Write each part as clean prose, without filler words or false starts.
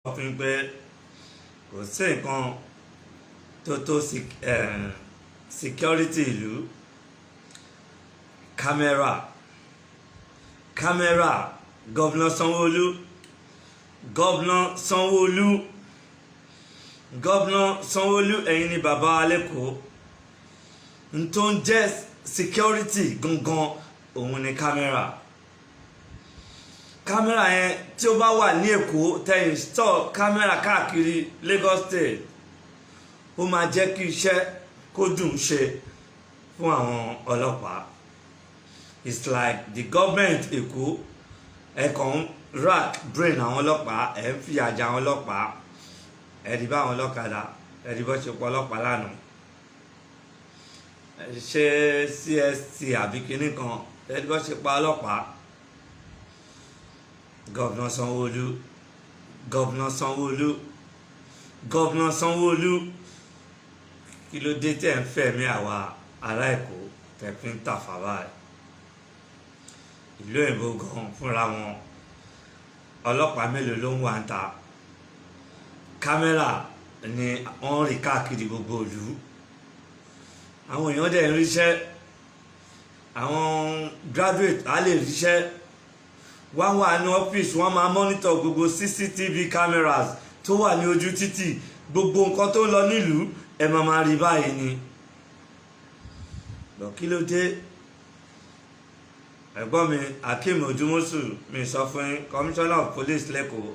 wọ́n fi ń pé kò sí nǹkan tó tó security ìlú kámẹ́rà gọ́vnà Sanwó-Olú ẹ̀yin ni bàbá wa lẹ́kọ̀ọ́ n tó ń jẹ́ security gangan òun ni kámẹ́rà yẹn tí ó bá wà ní Èkó tẹ́ install kámẹ́rà káàkiri Lagos State ó máa jẹ́ kí iṣẹ́ kó dùn ṣe fún àwọn ọlọ́pàá. It's like the government Èkó ẹ̀kan rack brain àwọn ọlọ́pàá ẹ̀ ń fi àjà àwọn ọlọ́pàá ẹ̀rí bá àwọn ọlọ́kadà ẹ̀rí bọ́ ṣe pọ̀ ọlọ́pàá lánàá ṣe CST àbí kinní kan ẹ̀rí bọ́ ṣe pa ọlọ́pàá. Gọ́vnà Sanwó-Olú kí ló dé tẹ̀ ń fẹ̀mí àwa ará Èkó tẹ̀ fi ń tàfà báyìí. Ìlú òyìnbó gan fúnra wọn ọlọ́pàá mélòó ló ń wà ń ta kámẹ́rà ni wọ́n rí káàkiri gbogbo ìlú àwọn èèyàn dẹ̀ ń ríṣẹ́ àwọn graduate á lè ríṣẹ́ wọ́n wà ní ọ́fíìsì wọ́n máa monitor gbogbo CCTV cameras tó wà ní ojú títì gbogbo nǹkan tó ń lọ nílùú ẹ máa rí báyìí ni. lọ kí ló dé ẹ̀gbọ́n mi Akeem Odumosu mi sọ fún yín commissioner of police lẹ́kọ̀ọ́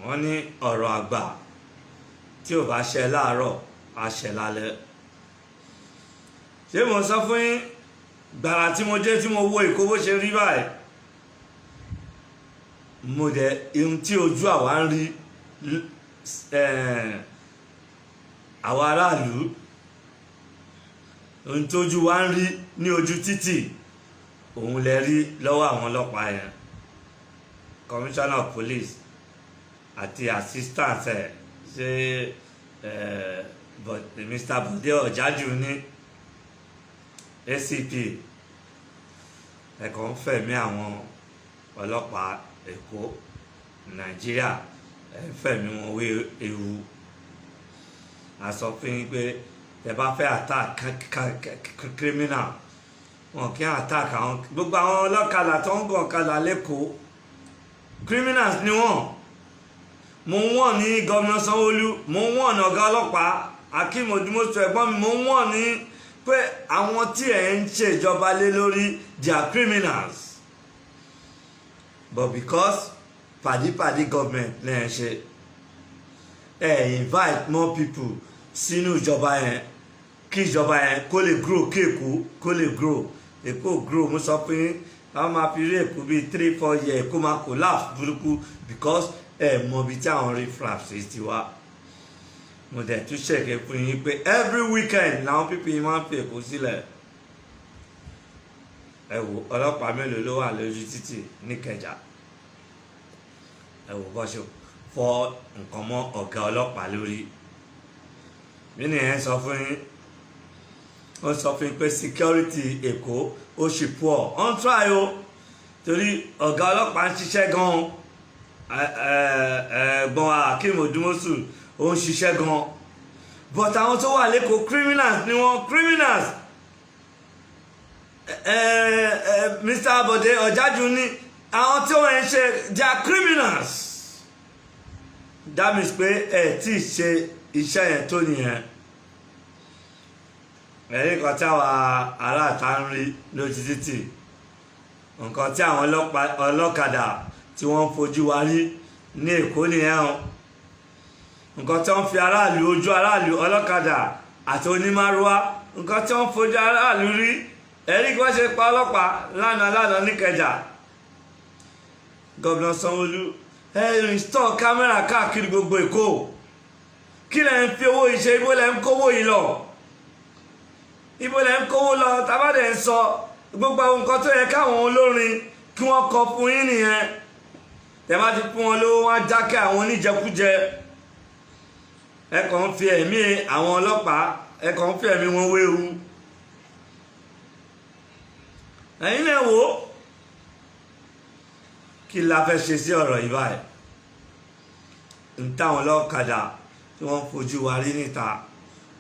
wọ́n ní ọ̀rọ̀ àgbà tí ò bá ṣẹ láàárọ̀ á ṣẹ lálẹ́. ṣé mo sọ fún yín gbàrà tí mo dé tí mo wo Èkó bó ṣe rí báyìí mo dẹ̀ ihun tí ojú àwa ń rí àwa aráàlú ohun tójú wa ń rí ní ojú títì òun lè rí lọ́wọ́ àwọn ọlọ́pàá yẹn commissioner of police àti assistant ẹ̀ ṣe Mr. Bode Ọ̀jájú ní ACP ẹ̀kọ́ ń fẹ̀mí àwọn ọlọ́pàá Èkó Nàìjíríà ẹ̀ ń fẹ̀mí wọn wé ewu. A sọ fún yín pé ẹ bá fẹ́ attack criminal wọn kí n attack àwọn gbogbo àwọn ọlọ́kadà tó ń gàn ọ̀kadà lẹ́kọ̀ọ́ criminals ni wọ́n. mo ń wọ̀n ní gómìnà Sanwó-Olú mo ń wọ̀n ní ọ̀gá ọlọ́pàá Akeem Odumosu ẹ̀gbọ́n mi mo ń wọ̀n ní pé àwọn tí ẹ̀ ń ṣèjọba lé lórí they are criminals but because pàdípàdí government lẹ́yìn ṣe invite more people sínú ìjọba yẹn kí ìjọba yẹn kó lè grow kí Èkó kó lè grow Èkó grow mo sọ pé àwọn máa fi rí Èkó bíi 3-4 years Èkó máa collapse burúkú because mọ ibi tí àwọn rí flaps ti wá. Mo dẹ̀ tún ṣèké fún yín pé every weekend làwọn pípì yín máa ń fi Èkó sílẹ̀. ẹ wò ọlọ́pàá mélòó ló wà lójú títì níkẹjà ẹ wò bó ṣe fọ́ nǹkan mọ́ ọ̀gá ọlọ́pàá lórí. bí nìyẹn sọ fún yín ó sọ fún yín pé security Èkó ó ṣì poor on try o torí ọ̀gá ọlọ́pàá ń ṣiṣẹ́ gan-an ẹ̀gbọ́n Akeem Odumosu ó ń ṣiṣẹ́ gan-an but àwọn tó wà lẹ́kọ̀ọ́ criminals ni wọ́n criminals. Mr. Bode Ọ̀jájú ní àwọn tí wọ́n ń ṣe they are criminals. That means pé ẹ tí ì ṣe iṣẹ́ yẹn tó nìyẹn. ẹ̀rí nǹkan tí àwọn aráàta ń rí lójú títì nǹkan tí àwọn ọlọ́kadà tí wọ́n ń fojú wa rí ní Èkó nìyẹn o nǹkan tí wọ́n fi aráàlú ojú aráàlú ọlọ́kadà àti onímárúwá nǹkan tí wọ́n fojú aráàlú rí ẹ̀rí kí wọ́n ṣe pa ọlọ́pàá lánàá níkẹjà. Gọ́vnà Sanwó-Olú install kámẹ́rà káàkiri gbogbo Èkó kí lẹ̀ ń fi owó ìṣe ibo lẹ̀ ń kówó yìí lọ tábàdẹ̀ ń sọ gbogbo àwọn nǹkan tó yẹ káwọn olórin kí wọ́n kọ fún yín nìyẹn tẹ́ bá ti fún wọn lówó wọn á jákẹ́ àwọn oníjẹkújẹ ẹ kàn ń fi ẹ̀mí àwọn ọlọ́pàá ẹ kàn ń fi ẹ̀mí wọn wéwu. ẹ̀yin náà wò ó kí la fẹ́ ṣe sí ọ̀rọ̀ yìí báyìí ń táwọn ọlọ́kadà tí wọ́n fojú wa rí níta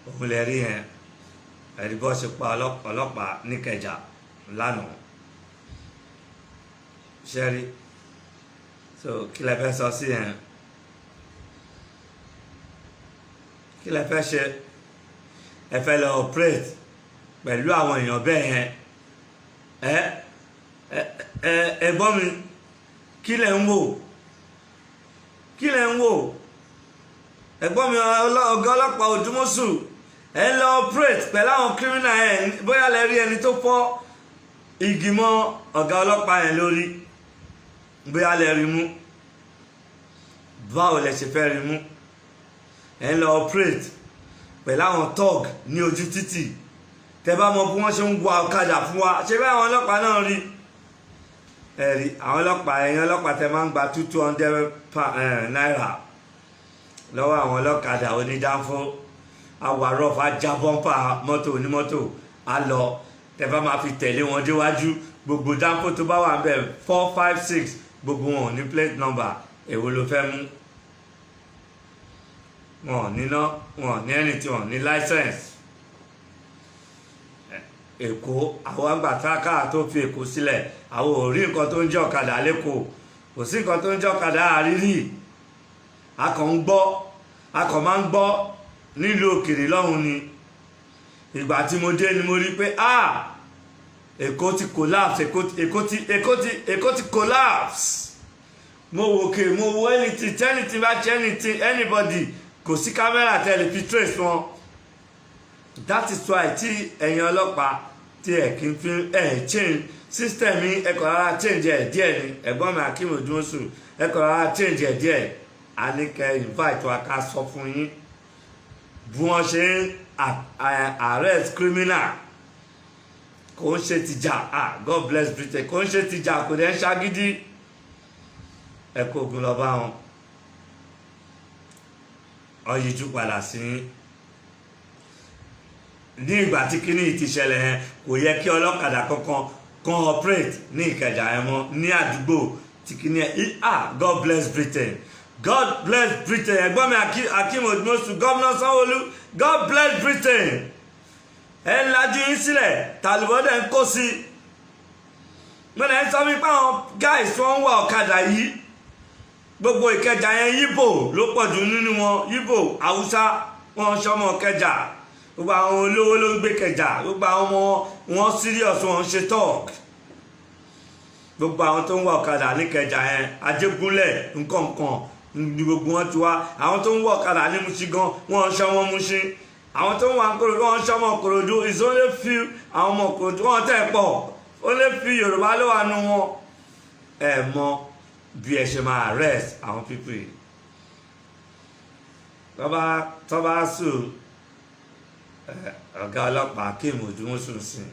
òun lè rí yẹn ẹ̀rí bọ́ ṣe pa ọlọ́pàá níkẹjà lánàá ṣẹ́rí so kí lẹ fẹ́ sọ sí yẹn kí lẹ fẹ́ ṣe ẹ fẹ́ lọ operate pẹ̀lú àwọn èèyàn bẹ́ẹ̀ yẹn ẹ̀gbọ́n mi kí lẹ ń wò kí lẹ ń wò ẹ̀gbọ́n mi ọ̀gá ọlọ́pàá Òdùmọ̀ṣù ẹ lọ operate pẹ̀lú àwọn criminal ẹ̀ bóyá lẹ rí ẹni tó fọ́ igi mọ́ ọ̀gá ọlọ́pàá yẹn lórí bóyá lẹ rí mú báwo lẹ ṣe fẹ́ rí mú ẹ lọ operate pẹ̀lú àwọn tọ́g ní ojú títì tẹ bá mọ bí wọ́n ṣe ń wa ọ̀kadà fún wa ṣe bẹ́ẹ̀ àwọn ọlọ́pàá náà rí ẹ̀rí àwọn ọlọ́pàá ẹ̀yìn ọlọ́pàá tẹ máa ń gba 200 naira lọ́wọ́ àwọn ọlọ́kadà onídàáfó awàrọ̀ fa já bọ́ńpà mọ́tò onímọ́tò á lọ tẹ bá máa fi tẹ̀lé wọn déwájú gbogbo dáńfó tó bá wà ń bẹ̀ 4, 5, 6 gbogbo wọn ò ní plate number èwo ló fẹ́ mú wọn ò níná wọn ò ní ẹni tí wọn ò ní license èkó àwọn àgbà táàkà tó fi èkó sílẹ̀ àwọn ò rí nǹkan tó ń jẹ́ ọ̀kadà lẹ́kọ̀ọ́ kò sí nǹkan tó ń jẹ́ ọ̀kadà àrírí a kàn máa ń gbọ́ nílùú òkèrè lọ́hùn ni ìgbà tí mo dé ni mo rí pé èkó ti collapse èkó ti collapse mo wò kè mo wo anything bá ṣe anybody kò sí kámẹ́rà tẹ́lẹ̀ fi trace wọn that is why tí ẹ̀yin ọlọ́pàá tí ẹ̀ kí n fi change system mi ẹ̀kọ́ rárá change ẹ̀ díẹ̀ ni ẹ̀gbọ́n mi Akeem Òdùmọ̀ṣù ẹ̀kọ́ rárá change ẹ̀ díẹ̀ a ní kẹ́ invite wa ká sọ fún yín bí wọ́n ṣe ń arrest criminal kò ń ṣe tìjà God bless Britain kò ń ṣe tìjà kò dẹ̀ ń ṣagídí ẹ kó ogun lọ bá wọn ọyíjú padà sí ní ìgbà tí kíní ti ṣẹlẹ̀ yẹn kò yẹ kí ọlọ́kadà kankan kan operate ní Ìkẹjà yẹn mọ́ ní àdúgbò tí kíní God bless Britain God bless Britain ẹ̀gbọ́n mi Akeem Òdùmọ̀ṣù gómìnà Sanwó-Olú God bless Britain ẹ ń lajú yín sílẹ̀ tàlùbọ́dẹ̀ ń kó sí mọ́nà ẹ sọ mi pé àwọn guys wọ́n ń wá ọ̀kadà yìí gbogbo Ìkẹjà yẹn Yíbò ló pọ̀ jù nínú wọn Yíbò Haúsá wọn ṣọmọ Ìkẹjà gbogbo àwọn olówó ló ń gbé Ìkẹjà gbogbo àwọn ọmọ wọn serious wọn ṣe talk gbogbo àwọn tó ń wá ọ̀kadà ní Ìkẹjà yẹn Ajégúnlẹ̀ nǹkan ní gbogbo wọn ti wá àwọn tó ń wá ọ̀kadà ní Mùṣín gan wọn ṣọmọ Mùṣín àwọn tó ń wá Ìkòròdú wọn ṣọmọ Ìkòròdú is only few àwọn ọmọ Ìkòròdú wọn tẹ̀ pọ̀ only few Yorùbá ló wà nù wọn ẹ mọ bí ẹ ṣe máa arrest àwọn people yìí tọ́ba sùn ọ̀gá ọlọ́pàá Akeem Òdùmọ̀ṣù sí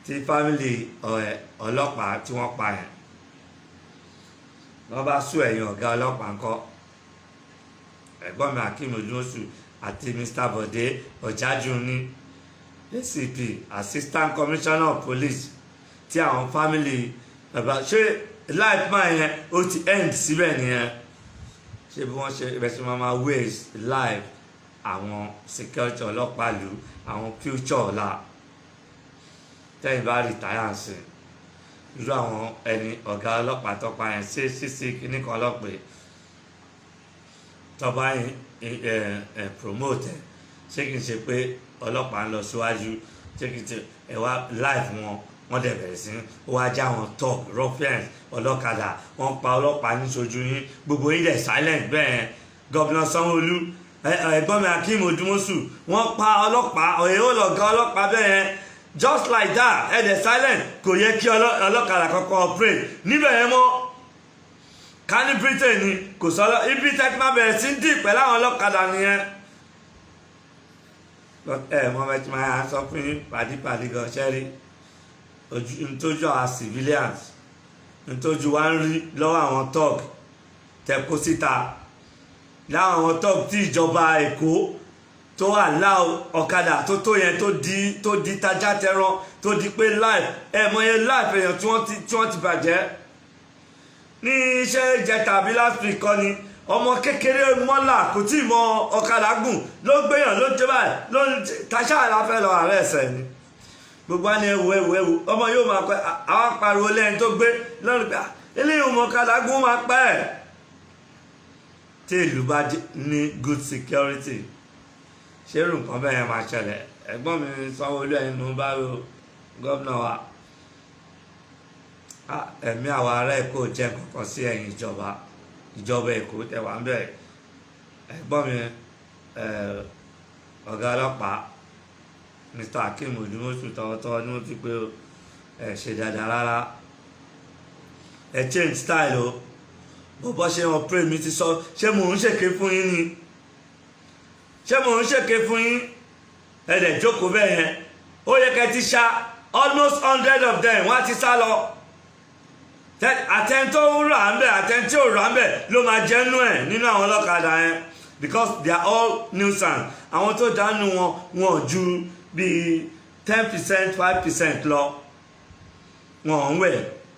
tí fámìlì ọlọ́pàá tí wọ́n pa yẹn wọ́n bá sùn ẹ̀yìn ọ̀gá ọlọ́pàá ńkọ́ ẹ̀gbọ́n mi Akeem Òdùmọ̀ṣù àti Mr. Bode Ọ̀jájúní ACP Assistant Commissioner of Police tí àwọn fámìlì ṣé life man yẹn ó ti end síbẹ̀ nìyẹn ṣé bí wọ́n ṣe ìbẹ̀sẹ̀ máa waste life àwọn security ọlọ́pàá lù àwọn future ọ̀la tẹ́yìn bá retire sí irú àwọn ẹni ọ̀gá ọlọ́pàá tọ́pa yẹn sí kíní kan ọlọ́pàá tọ́ba yẹn promote ṣé kìí ṣe pé ọlọ́pàá ń lọ síwájú ṣé kìí ṣe ẹ̀wá life wọ́n dẹ̀ bẹ̀rẹ̀ sí ó wá já wọn talk ruffians ọlọ́kadà wọ́n pa ọlọ́pàá níṣojú yín gbogbo yín dẹ̀ silent bẹ́ẹ̀ gọ́vnà Sanwó-Olú ẹ̀gbọ́n mi Akeem Òdùmọ̀ṣù wọ́n pa ọlọ́pàá ọ̀yẹ́wò lọ̀gá ọlọ́pàá bẹ́ẹ̀ yẹn just like that ẹ̀ dẹ̀ silent kò yẹ kí ọlọ́kadà kankan operate níbẹ̀ yẹn mọ́ ká ní Britain ni kò sọ ibi tẹ́tí máa bẹ̀rẹ̀ sí ń dì pẹ̀lú àwọn ọlọ́kadà nìyẹn mọ́ bẹ́ẹ̀ tí máa sọ fún yín pàdípàdí gan ṣẹ́rí ntójú àwọn civilians ntójú wa ń rí lọ́wọ́ àwọn tọ́ọ̀gì tẹ̀kó síta láwọn àwọn tọ́ọ̀gì tí ìjọba Èkó tó wà láò ọ̀kadà tó yẹn tó di tajá tẹran tó di pé life mọye life èèyàn tí wọ́n ti bàjẹ́ ní iṣẹ́ ìjẹta àbí last week kọ́ ni ọmọ kékeré mọ́là kò tí ì mọ ọ̀kadà gùn ló gbéyàn ló jẹ́ báyìí ló ń taṣà láfẹ́ lọ ààrẹ ẹ̀sẹ̀ ni gbogbo àni ẹwù ọmọ yóò máa pẹ́ àwọn pariwo lẹ́yìn tó gbé lọ́rùn pé eléyìí mọ ọ̀kadà gùn máa pẹ́ ẹ̀ tí ìlú bá ní good security ṣé irú nǹkan bẹ́ẹ̀ yẹn máa ṣẹlẹ̀ ẹ̀gbọ́n mi Sanwó-Olú ẹ̀yìn ló bá ro gómìnà wa ẹ̀mí àwọn ará Èkó jẹ́ kankan sí ẹ̀yìn ìjọba Èkó tẹ̀wá ń bẹ̀ ẹ̀gbọ́n mi ọ̀gá ọlọ́pàá Mr. Akeem Odumosu tọwọ́tọwọ́ ni wọ́n fi pé ṣe dáadáa rárá change style o bọ́bọ́ ṣe wọn pray mi ti sọ ṣé mò ń ṣèké fún yín ni ṣé mò ń ṣèké fún yín ẹ̀dẹ̀ jókòó bẹ́ẹ̀ yẹn ó yẹ kẹ́ ti ṣá almost 100 of them wọ́n á ti sá lọ àtẹni tó ń rà ń bẹ̀ àtẹni tí ò rà ń bẹ̀ ló máa jẹ́nu ẹ̀ nínú àwọn ọlọ́kadà yẹn because they are all nuisance àwọn tó dánú wọn ju bíi 10% 5% lọ wọn ń wẹ̀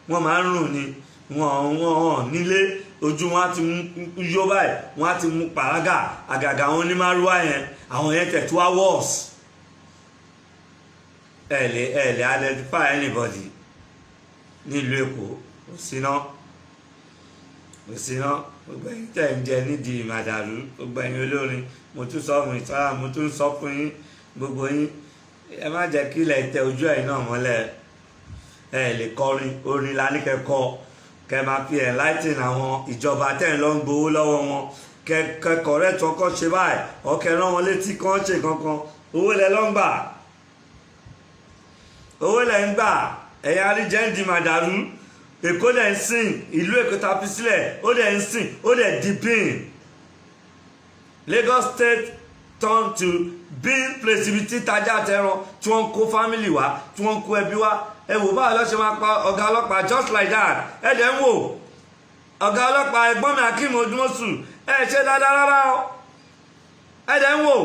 wọn máa ń rùn ni wọn nílé ojú wọn á ti mú yó báyìí wọn á ti mú pàrágà àgàgà àwọn onímàrúwá yẹn àwọn yẹn tẹ̀ tó wá worse ẹ lè identify anybody nílùú Èkó kò síná gbogbo ẹ̀yin tẹ̀ ń jẹ nídìí màdàrú gbogbo ẹ̀yin olórin mo tún sọ fún ìtara mo tún sọ fún yín gbogbo yín ẹ má jẹ́ kí ilẹ̀ tẹ ojú ẹ̀yin náà mọ́lẹ̀ ẹ lè kọrin orin lánìkẹ́kọ̀ọ́ kẹ máa fi enlighten àwọn ìjọba tẹ̀ ń lọ ń gbowó lọ́wọ́ wọn kẹ correct ọkọ ṣe báyìí ọkẹ rán wọn létí kan ṣe kankan owó lẹ lọ ń gbà owó lẹ ń gbà ẹ̀yin aríjẹ́ǹdì màdàrú Èkó dẹ̀ ń sìn ìlú Èkó ta fi sílẹ̀ ó dẹ̀ ń sìn ó dẹ̀ di pin Lagos State turn to being place ibi tí tajà tẹran tí wọ́n ń kó family wá tí wọ́n ń kó ẹbí wá ẹ wò báwo ló ṣe máa pa ọ̀gá ọlọ́pàá just like that ẹ dẹ̀ ń wò ọ̀gá ọlọ́pàá ẹ̀gbọ́n mi Akeem Odumosu ẹ ṣe dáadáa rárá o ẹ dẹ̀ ń wò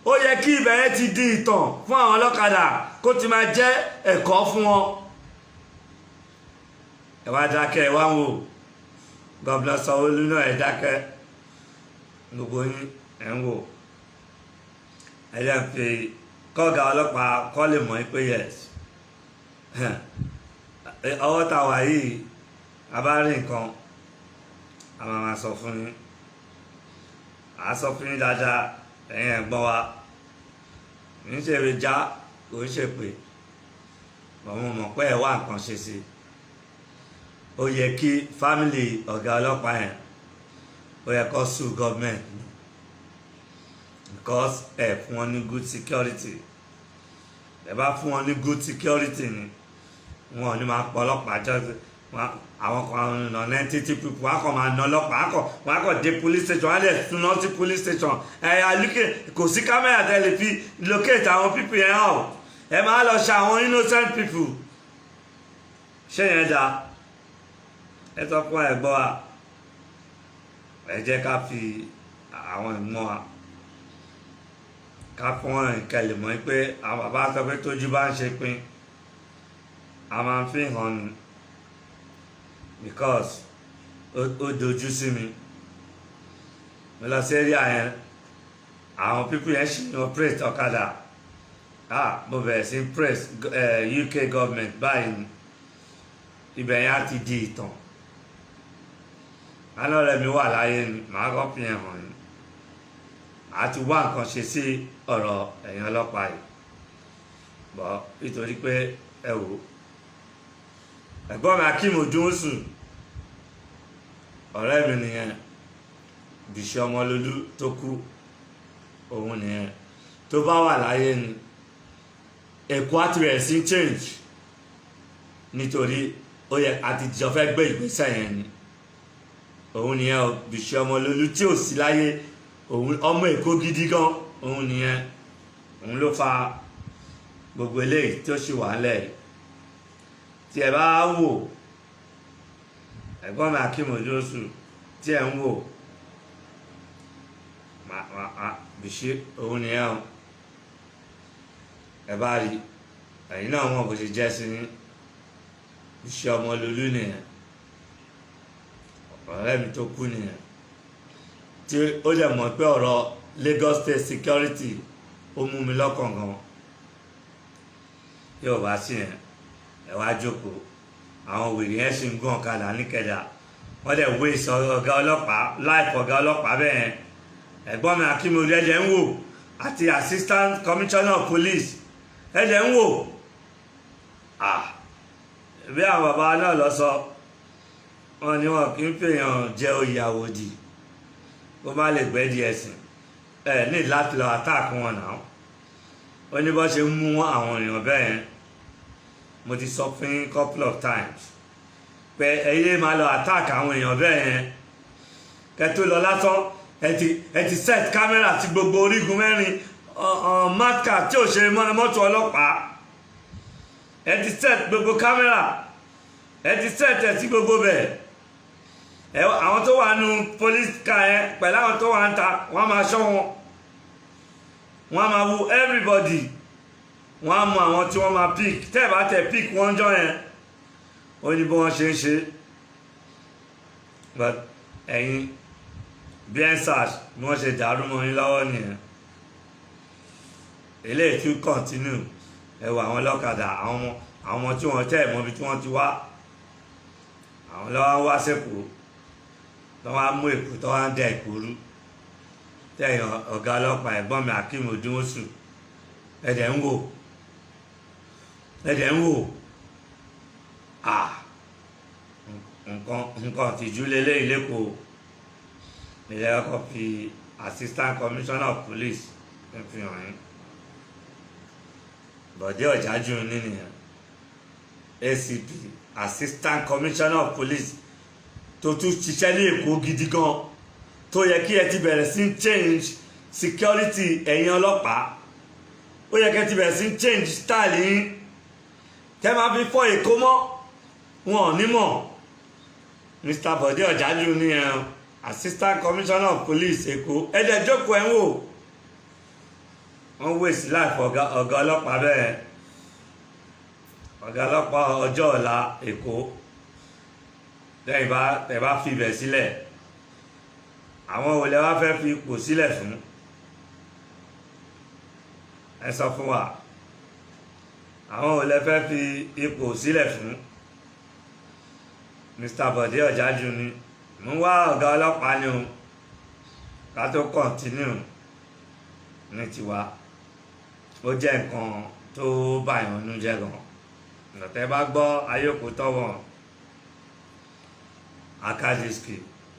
ó yẹ kí ibẹ̀ yẹn ti di ìtàn fún àwọn ọlọ́kadà kó ti máa jẹ́ ẹ̀kọ́ fún wọn ẹ wá dákẹ́ ẹ wá ń wò Gómìnà Sanwó-Olú náà ẹ dákẹ́ gbogbo yín ẹ ń wò ẹ dẹ̀ ń fi kọ́gà ọlọ́pàá kọ́ lè mọ̀ pé yes ọwọ́ tá a wà yìí a bá rí nǹkan a máa sọ fún yín a sọ fún yín dáadáa ẹ̀yin ẹ̀gbọ́n wa ń ṣe eré já kò ń ṣe pé mo mọ̀ pé ẹ̀ wá nǹkan ṣe sí ó yẹ kí fámìlì ọ̀gá ọlọ́pàá yẹn ó yẹ kó sue government because ẹ̀ fún wọn ní good security ẹ bá fún wọn ní good security ni wọn ò ní máa pọ̀ ọlọ́pàá jọ àwọn kan nà entity people wọn kàn máa nà ọlọ́pàá wọn kàn dé police station wọn lè tún náà sí police station alíkè kò sí kámẹ́rà tẹ́ lè fi locate àwọn people yẹn hàn ẹ máa lọ ṣe àwọn innocent people ṣé yẹn dáa ẹ sọ fún ẹ̀gbọ́n wa ẹ jẹ́ ká fi àwọn ìmọ̀ wa ká fún ìkẹlẹ̀ mọ́ pé àwọn bàbá sọ pé tójú bá ń ṣe pin a máa ń fi hàn ní because ó dojú sí mi mo lọ sí area yẹn àwọn people yẹn ṣì ń operate ọ̀kadà mo bẹ̀rẹ̀ sí praise UK government báyìí ibẹ̀ yẹn á ti di ìtàn alọ́rẹ̀ mi wà láyé ni màá kọ́ fi hàn ní àti wá nǹkan ṣe sí ọ̀rọ̀ ẹ̀yin ọlọ́pàá yìí bọ́ nítorí pé ẹ wò ẹ̀gbọ́n mi Akeem Odumosu ọ̀rẹ́ mi nìyẹn Bíṣí Ọmọlólú tó kú òun nìyẹn tó bá wà láyé ni Èkó àti rẹ̀ sí change nítorí ó yẹ àti ìjọ fẹ́ gbé ìgbésẹ̀ yẹn ni òun nìyẹn Bíṣí Ọmọlólú tí ò sí láyé òun ọmọ Èkó gidi gan òun nìyẹn òun ló fa gbogbo eléyìí tí ó sì wà nílẹ̀ tí ẹ bá wò ẹ̀gbọ́n mi Akeem Odumosu tí ẹ ń wò Bíṣí òun nìyẹn ẹ bá rí ẹ̀yin náà mọ̀ bó ṣe jẹ́ sí ní Bíṣí Ọmọlólú nìyẹn ọ̀rẹ́ mi tó kú nìyẹn tí ó lè mọ̀ pé ọ̀rọ̀ Lagos State security ó mú mi lọ́kàn gan yóò bá sí yẹn ẹ wá jókòó àwọn wèrè yẹn sì ń gún ọ̀kadà níkẹjà wọ́n dẹ̀ wé ìsọ ọ̀gá ọlọ́pàá láìpọ̀ ọ̀gá ọlọ́pàá bẹ́ẹ̀ yẹn ẹ̀gbọ́n mi Akínmolú ẹ̀jẹ̀ ń wò àti assistant commissioner of police ẹ̀jẹ̀ ń wò bí àwọn bàbá náà lọ sọ wọn ni wọn kì í fèèyàn jẹ oyè àwòdì kó má lè gbẹ́ di ẹ̀sìn ní láti lọ attack wọn náà ó ní bọ́ ṣe mú àwọn èèyàn bẹ́ẹ̀ yẹn mo ti sọ fún yín couple of times pé ẹyẹ máa lọ attack àwọn èèyàn bẹ́ẹ̀ yẹn kẹtó lọ lásán ẹ ti set camera ti gbogbo orígun mẹ́rin marker tí ò ṣe mọ́tò ọlọ́pàá ẹ ti set gbogbo camera ẹ ti set ẹ sí gbogbo bẹ́ẹ̀ àwọn tó wà nù police car yẹn pẹ̀lú àwọn tó wà ń ta wọ́n máa ṣọ́ wọn wọ́n máa wo everybody wọ́n á mọ àwọn tí wọ́n máa pick tẹ́ ẹ̀ bá tẹ̀ pick wọ́n jọ yẹn ó ní bí wọ́n ṣe ń ṣe but ẹ̀yin bí ensars bí wọ́n ṣe dàrú mọ́ yín lọ́wọ́ nìyẹn eléyìí tún continue ẹ wọ àwọn ọlọ́kadà àwọn ọmọ tí wọ́n tẹ̀ mọ́ bí tí wọ́n ti wá àwọn lọ́wọ́ wá sẹ́kọ̀ọ́ lọ́wọ́ á mú èkó tó wá ń dẹ ìkórú tẹ̀yìn ọ̀gá ọlọ́pàá ẹ̀gbọ́n mi Akeem Odúmọ̀ṣù ẹ̀dẹ̀ ń wò nǹkan tìjú lélẹ́yìn lẹ́kọ̀ọ́ ilẹ̀ ọkọ̀ fi assistant commissioner of police fi hàn yín Bọ̀dé Ọ̀jájú nìyẹn ACP assistant commissioner of police tó tún ṣiṣẹ́ ní Èkó gidi gan tó yẹ kí ẹ ti bẹ̀rẹ̀ sí change security ẹ̀yin ọlọ́pàá ó yẹ kí ẹ ti bẹ̀rẹ̀ sí change style yín tẹ́ máa fi fọ́ Èkó mọ́ wọn ò ní mọ̀ Mr. Bọ̀dé Ọ̀jájú nìyẹn assistant commissioner of police Èkó ẹ̀dẹ̀ jókòó ẹ̀ ń wò wọ́n wéṣì láìpọ̀ ọ̀gá ọlọ́pàá bẹ́ẹ̀ ọ̀gá ọlọ́pàá ọjọ́ ọ̀la Èkó tẹ́ bá fi ibẹ̀ sílẹ̀ àwọn olè wá fẹ́ fi ipò sílẹ̀ fún ẹ sọ fún wa àwọn olè fẹ́ fi ipò sílẹ̀ fún Mr. Bọ̀dé Ọ̀jájú ni mo wá ọ̀gá ọlọ́pàá ni o ká tó continue ní tiwa ó jẹ́ nǹkan tó báyọ̀ nú jẹ́ gan ìgbàtẹ́ bá gbọ́ ayókù tọ́wọ́ akadiski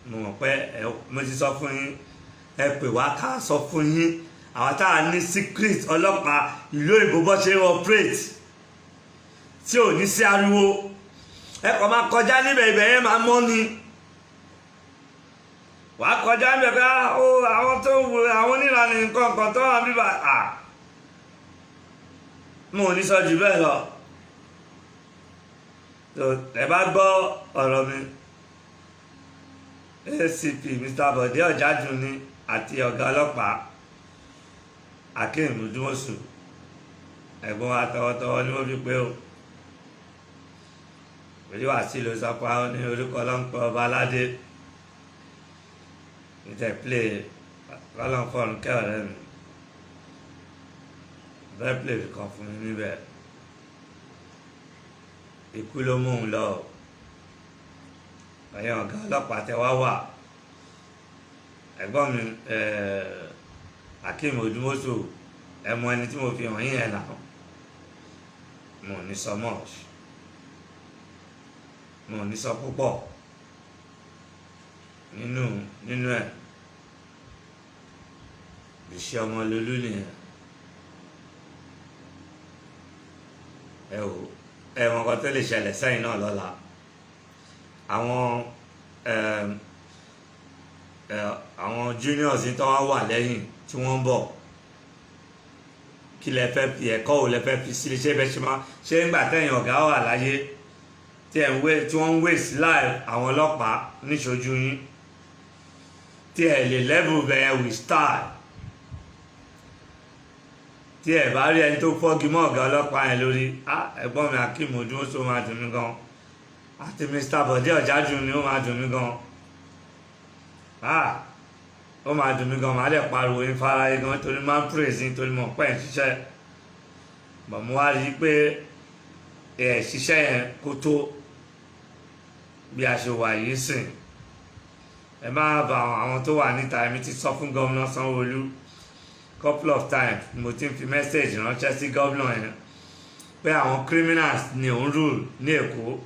mo mọ̀ pé mo ti sọ fún yín ẹ pè wá ká sọ fún yín àwọn tá a ní secret ọlọ́pàá ìlú òyìnbó bọ́ ṣe operate tí ò ní sí ariwo ẹ kàn máa kọjá níbẹ̀ ibẹ̀ yẹn máa mọ́ ni wà á kọjá níbẹ̀ pé àwọn tó wù àwọn onílànà nǹkan kan tó wà bíbà mo ò ní sọ jù bẹ́ẹ̀ lọ ẹ bá gbọ́ ọ̀rọ̀ mi ACP Mr. Bọ̀dé Ọ̀jájú ni àti ọ̀gá ọlọ́pàá Akeem Odúmọ̀ṣù ẹ̀gbọ́n wa tọwọ́tọwọ́ ni wọ́n fi pé o pẹ̀lú àṣìlò sọpá ní orúkọ ọlọ́pàá ọba aládé níta play ọlọ́pàá kẹrẹ̀ mi bẹ́ẹ̀ play kan fún mi níbẹ̀ ikú ló mú un lọ ẹ̀yìn ọ̀gá ọlọ́pàá tẹ wá wà ẹ̀gbọ́n mi Akeem Odúmọ̀ṣù ẹ̀mọ ẹni tí mo fi hàn yín ẹ̀ náà mo ní sọ much mo ní sọ púpọ̀ nínú ẹ̀ Bísí Ọmọlólú nìyẹn ẹ̀wọ̀n kan tó lè ṣẹlẹ̀ sẹ́yìn náà lọ́la àwọn juniors tó wá wà lẹ́yìn tí wọ́n ń bọ̀ kí lẹ fẹ́ fi ẹ̀kọ́ ò lẹ fẹ́ fi sílé ṣé bẹ́ẹ̀ ṣe máa ṣé ń gbà tẹ̀yìn ọ̀gá wà láyé tí wọ́n ń wé sí láì àwọn ọlọ́pàá níṣojú yín tí ẹ̀ lè level bẹ̀yẹn with style tí ẹ̀ bá rí ẹni tó fọ́gi mọ́ ọ̀gá ọlọ́pàá yẹn lórí ẹ̀gbọ́n mi Akeem Odúmọ̀ṣù máa dùn mí gan àti Mr. Bọ̀dé Ọ̀jájú ni ó máa dùn mí gan ó máa dùn mí gan, máa dẹ̀ pariwo yín fáráyé gan torí máa ń praise yín torí mọ̀ pé ẹ̀ ń ṣiṣẹ́. Bọ̀ mo wá rí i pé ẹ̀ ṣiṣẹ́ yẹn kó tó bí a ṣe wà yìí sìn. Ẹ má bà àwọn tó wà níta, èmi ti sọ fún gómìnà Sanwó-Olú couple of times, mo ti ń fi message ránṣẹ́ sí gómìnà yẹn pé àwọn criminals ni òun rule ní Èkó,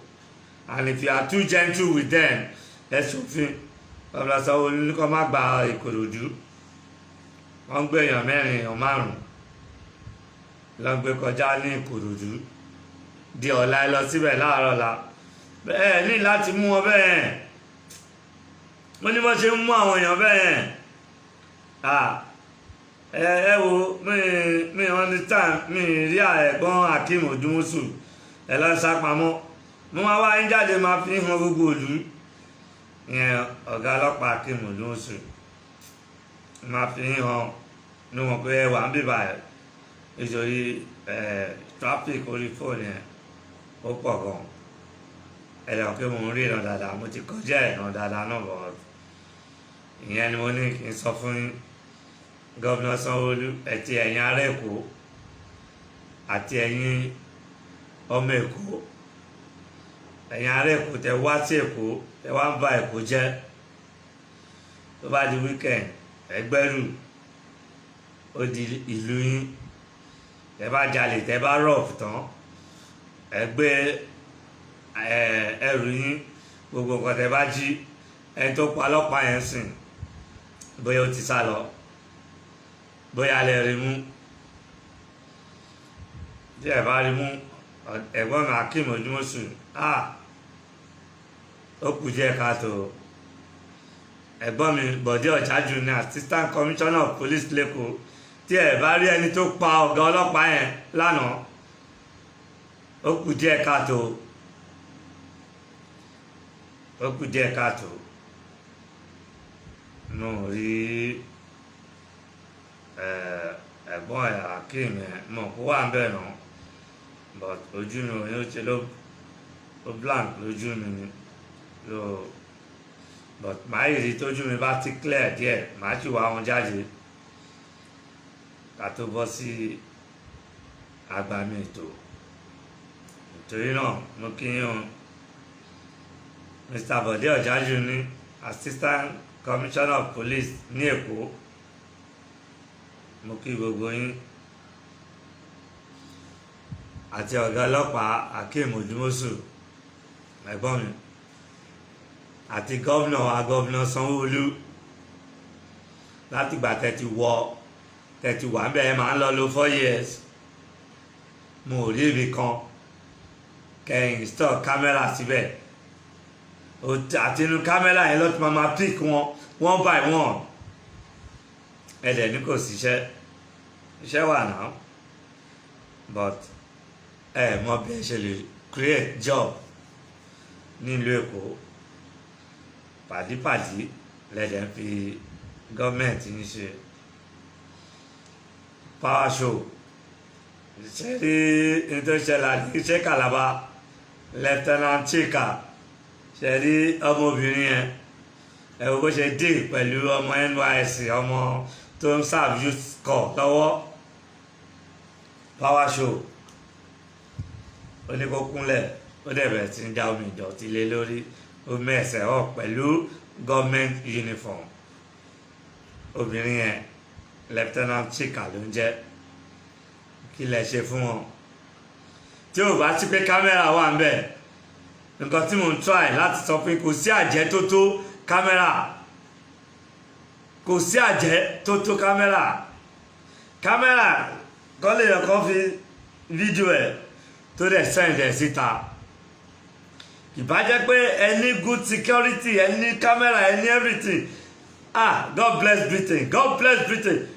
and if you are too gentle with them, ẹ ṣòfin. Gómìnà Sanwó-Olú ní kó má gba Ìkòròdú, wọ́n gbé èèyàn 4 èèyàn 5 lọ gbé kọjá ní Ìkòròdú di ọ̀la, ẹ lọ síbẹ̀ láàárọ̀ ọ̀la. Bẹ́ẹ̀ ní láti mú wọn bẹ́ẹ̀, mo ní bó ṣe ń mú àwọn èèyàn bẹ́ẹ̀. Ẹ wo mi understand, mi rí ẹ̀gbọ́n Akeem Odúmọ̀ṣù ẹ lọ sápamọ́, mo máa wá yín jáde máa fi hàn gbogbo ìlú. Ìyẹn ọ̀gá ọlọ́pàá Akeem Odúmọ̀ṣù máa fi hàn ní wọn pé ẹ wà ń bíbà ẹ̀ nítorí traffic orí fóònù yẹn ó pọ̀ gan. Ẹ lọ pé mo ń rí ìran dáadáa, mo ti kọjá ìran dáadáa náà bọ̀. Ìyẹn ni mo ní kí n sọ fún Gómìnà Sanwó-Olú àti ẹ̀yin ará Èkó àti ẹ̀yin ọmọ Èkó, ẹ̀yin ará Èkó tẹ wá sí Èkó, tẹ wá ń ba Èkó jẹ́. Tó bá di weekend ẹgbẹ́rù ó di ìlú yín, tẹ bá jalè, tẹ bá rọ̀f tán ẹgbẹ́ ẹrù yín, gbogbo nǹkan tẹ bá jí, ẹni tó pa ọlọ́pàá yẹn sìn bóyá ó ti sá lọ, bóyá lè rí mú. Tí ẹ bá rí mú ẹ̀gbọ́n mi Akeem Odúmọ̀ṣù, ó kù díẹ̀ káàtó. Ẹ̀gbọ́n mi Bọ̀dé Ọ̀jájú ní Assistant Commissioner of Police lẹ́kọ̀ọ́, tí ẹ bá rí ẹni tó pa ọ̀gá ọlọ́pàá yẹn lánàá, ó kù díẹ̀ káàtó, ó kù díẹ̀ káàtó. Mo rí ẹ̀gbọ́n Akeem yẹn, mọ̀ kó wà ń bẹ̀ náà, but ojú mi ò ní ó ṣe ló blank lójú mi ni. But màá yìí rí tójú mi bá ti clear díẹ̀, màá sì wá wọn jáde ká tó bọ́ sí agbami ètò. Nítorí náà mo kí yín o, Mr. Bọ̀dé Ọ̀jájú ní Assistant Commissioner of Police ní Èkó, mo kí gbogbo yín, àti ọ̀gá ọlọ́pàá Akeem Odúmọ̀ṣù ẹ̀gbọ́n mi, àti gómìnà wa gómìnà Sanwó-Olú. Látìgbà tẹ́tí wà ń bẹ́ẹ̀ máa ń lọ lo 4 years, mo rí ibi kan kẹ́yìn install kámẹ́rà síbẹ̀, àti inú kámẹ́rà yẹn lọ́tí máa pick wọn one by one. Ẹ̀dẹ̀ ní kò síṣẹ́, iṣẹ́ wà náà, but mọ bí ẹ ṣe lè create job nílùú Èkó. Pàdípàdí lẹ́dẹ̀ ń fi gọ́ọ̀mẹ̀ntì ń ṣe. Power show ṣe rí nítorí ṣẹlẹ̀ iṣẹ́ Calabar, Lieutenant Chika ṣe rí ọmọbìnrin yẹn, ẹ wo bó ṣe dé pẹ̀lú ọmọ NYSC, ọmọ tó ń serve youth corps lọ́wọ́. Power show ó ní kó kúnlẹ̀, ó dẹ̀ bẹ̀rẹ̀ sí ń dá omi ìdọ̀tí lé lórí, ó mẹ́sẹ̀ ọ̀ pẹ̀lú government uniform. Obìnrin yẹn Lieutenant Chika ló ń jẹ́. Kí lẹ ṣe fún wọn? Tí ò bá sí pé kámẹ́rà wà ń bẹ̀, nǹkan tí mò ń try láti sọ pé kò sí àjẹ́ tó tó kámẹ́rà, kò sí àjẹ́ tó tó kámẹ́rà. Kámẹ́rà kọ́ lè yọ kọ́ fi fídíò ẹ̀ tó dẹ̀ send ẹ̀ síta. Ìbá jẹ́ pé ẹ ní good security, ẹ ní camera, ẹ ní everything. God bless Britain, God bless Britain.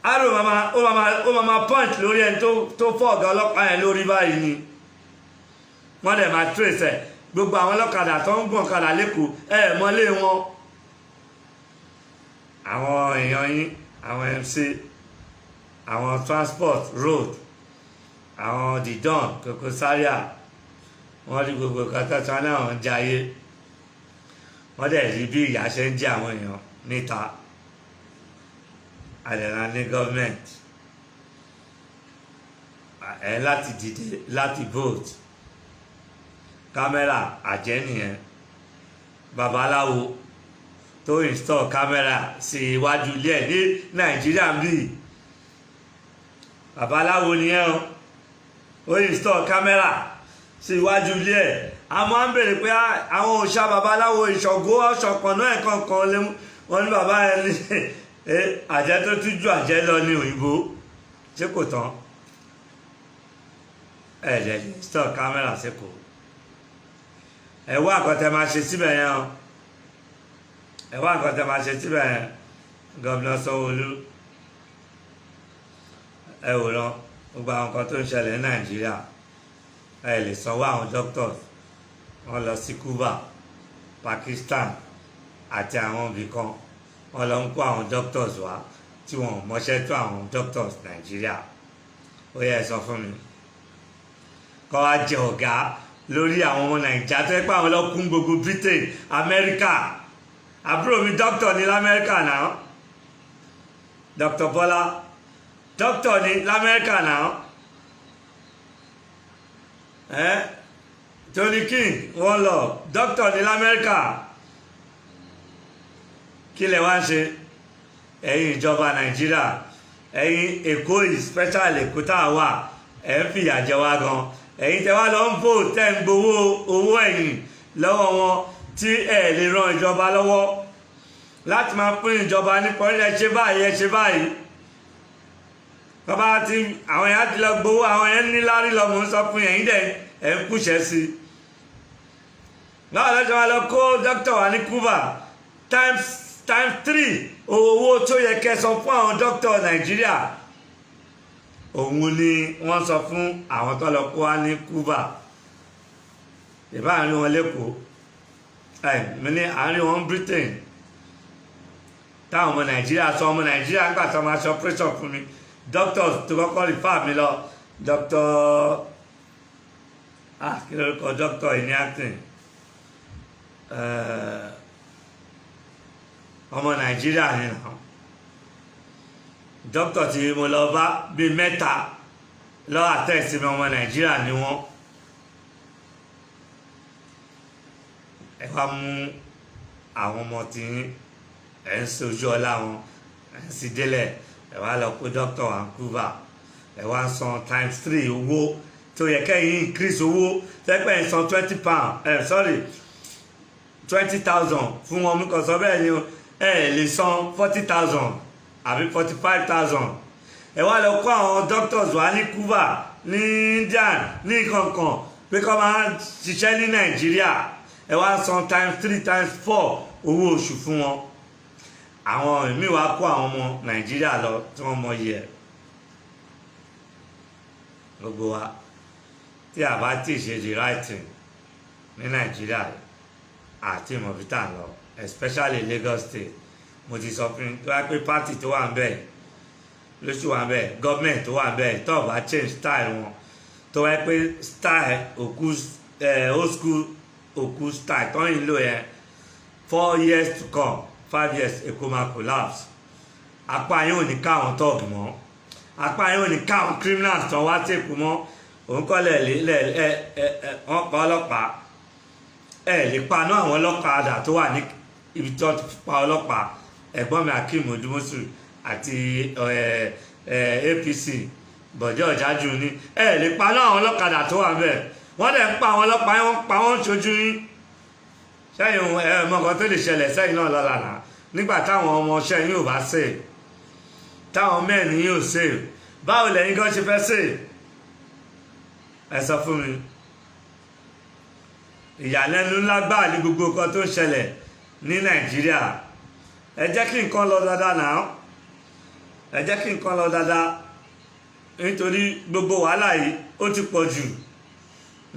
Arò ó máa punch lórí ẹni tó fọ́ ọ̀gá ọlọ́pàá yẹn lórí báyìí ni. Wọ́n dẹ̀ máa trace ẹ̀. Gbogbo àwọn ọlọ́kadà tó ń gbọ̀n kadà lẹ́kọ̀ọ́ mọ́lé wọn. Àwọn èèyàn yín, àwọn MC, àwọn transport road, àwọn Didon, Koko Zaria, wọ́n rí gbogbo kátàtà náà ń jayé. wọ́n dẹ̀ rí bí ìyà ṣe ń jẹ àwọn èèyàn níta àdẹ̀rà ní gọ́ọ̀mẹ̀ntì ẹ̀ láti dìde láti vote kámẹ́rà àjẹ́ nìyẹn babaláwo tó install kámẹ́rà sí iwájú ilé ẹ̀ ní nàìjíríà ń bì babaláwo nìyẹn ó install kámẹ́rà sí iwájú ilé ẹ̀ a máa ń bèrè pé àwọn òòṣà babaláwo ìṣọ̀gbó ọ̀ṣọ̀pọ̀nà ẹ̀kan kan lé wọn ní bàbá ẹ̀ ní àjẹ́ tó tún ju àjẹ́ lọ ní òyìnbó ṣé kò tán ẹ̀ lè install kámẹ́rà sẹ́kọ̀ọ́ ẹ̀ wá àkọ́tẹ́ máa ṣe síbẹ̀ yẹn o ẹ̀ wá àkọ́tẹ́ máa ṣe síbẹ̀ yẹn gọ́vnà Sanwó-Olú ẹ wò lọ gbogbo àwọn nǹkan tó ń ṣẹlẹ̀ ní Nàìjíríà ẹ lè sanwó àwọn doctors wọ́n lọ sí Cuba Pakistan àti àwọn ibì kan wọ́n lọ ń kó àwọn doctors wá tí wọ́n mọṣẹ́ tó àwọn doctors Nàìjíríà ó yẹ ẹ sọ fún mi kọ́ wá jẹ ọ̀gá lórí àwọn ọmọ Nàìjíríà tó yẹ pé àwọn ọlọ́kùn gbogbo Britain Amẹ́ríkà àbúrò mi doctor ní lamẹ́ríkà náà Dr. Bọ́lá doctor ní lamẹ́ríkà náà Tony King wọ́n lọ doctor ní lamẹ́ríkà kí lẹ wá ń ṣe ẹ̀yin ìjọba Nàìjíríà ẹ̀yin Èkó special Èkó tá a wà ẹ̀ ń fìyà jẹ wá gan ẹ̀yin tẹ wá lọ ń bò tẹ́ ń gbowó owó ẹ̀yìn lọ́wọ́ wọn tí ẹ̀ lè ran ìjọba lọ́wọ́ láti máa pín ìjọba nípa ẹ ṣe báyìí ẹ ṣe báyìí bàbá tí àwọn èèyàn ti lọ gbowó àwọn èèyàn ní lárí lọmọ ń sọ fún ẹ̀yin dẹ̀ ẹ̀ ń kúṣẹ́ sí i báwo lọ́jọ́ wa lọ kó dókítà wa ní Cuba times 3 owó tó yẹ kẹsàn fún àwọn dókítà Nàìjíríà òun ni wọ́n sọ fún àwọn tó lọ kó wá ní Cuba ìbá àárín wọn lẹ́kọ̀ọ́ mi ní àárín wọn Britain táwọn ọmọ Nàìjíríà sọ ọmọ Nàìjíríà nígbà tó máa ṣe operation fún mi doctors tó kọ́kọ́ refer mi lọ doctor kí lórúkọ doctor ìní acting ọmọ Nàìjíríà ni náà doctor tí mo lọ bá bíi mẹ́ta lọ́wọ́ àtẹ̀sí mi ọmọ Nàìjíríà ni wọ́n ẹ wá mú àwọn ọmọ tí ẹ̀ ń sojú ọlá wọn ẹ̀ ń sì délẹ̀ ẹ wá lọ kó doctor wa Cuba ẹ wá ń san times 3 owó tó yẹ kẹ́yìn increase owó tẹ́pẹ́ ń san $20,000 fún wọn mú kàn sọ bẹ́ẹ̀ ni ẹ lè san 40,000 àbí 45,000 ẹ wá lọ kó àwọn doctors wá ní Cuba ní India ní kankan pé kọ́ máa ṣiṣẹ́ ní Nàìjíríà ẹ wá san times 3 times 4 owó oṣù fún wọn àwọn ìmí wa kó àwọn ọmọ Nàìjíríà lọ tí wọ́n mọ iye ẹ̀ gbogbo wa tí a bá tí ì ṣe the right thing ní Nàìjíríà àti ìmọ̀bítà lọ especially Lagos State mo ti sọ fún tó wá pé party tó wà ń bẹ̀ lóṣù wà ń bẹ̀ government tó wà ń bẹ̀ tó bá change style wọn tó wá pé style òkú old school òkú style tó ń lò yẹn 4 years to come 5 years Èkó máa collapse apá yóò ní káwọn tọ́ọ̀gì mọ́ apá yóò ní káwọn criminals tó wá tèkú mọ́ òun kọ́ wọ́n pa ọlọ́pàá lè paná àwọn ọlọ́pàá àdà tó wà ní ibi tó ti pa ọlọ́pàá ẹ̀gbọ́n mi Akeem Odúmọ́sù àti APC Bọ̀dé Ọ̀jájú ní lè paná àwọn ọlọ́kadà tó wà bẹ́ẹ̀ wọ́n dẹ̀ ń pa àwọn ọlọ́pàá wọ́n pa wọ́n ṣojú yín sẹ́yìn mọ̀gàn tó lè ṣẹlẹ̀ sẹ́yìn náà lọ́la náà nígbà táwọn ọmọ ṣẹ́ yóò bá sè táwọn mẹ́rin yóò sè báwo lẹ́yìn gan ṣe fẹ́ sè ẹ sọ fún mi ìyàlẹ́nu ńlá gbáà ní gbogbo nǹkan tó ń ṣẹlẹ̀ ní Nàìjíríà ẹ jẹ́ kí nǹkan lọ dáadáa náà ẹ jẹ́ kí nǹkan lọ dáadáa nítorí gbogbo wàhálà yìí ó ti pọ̀ jù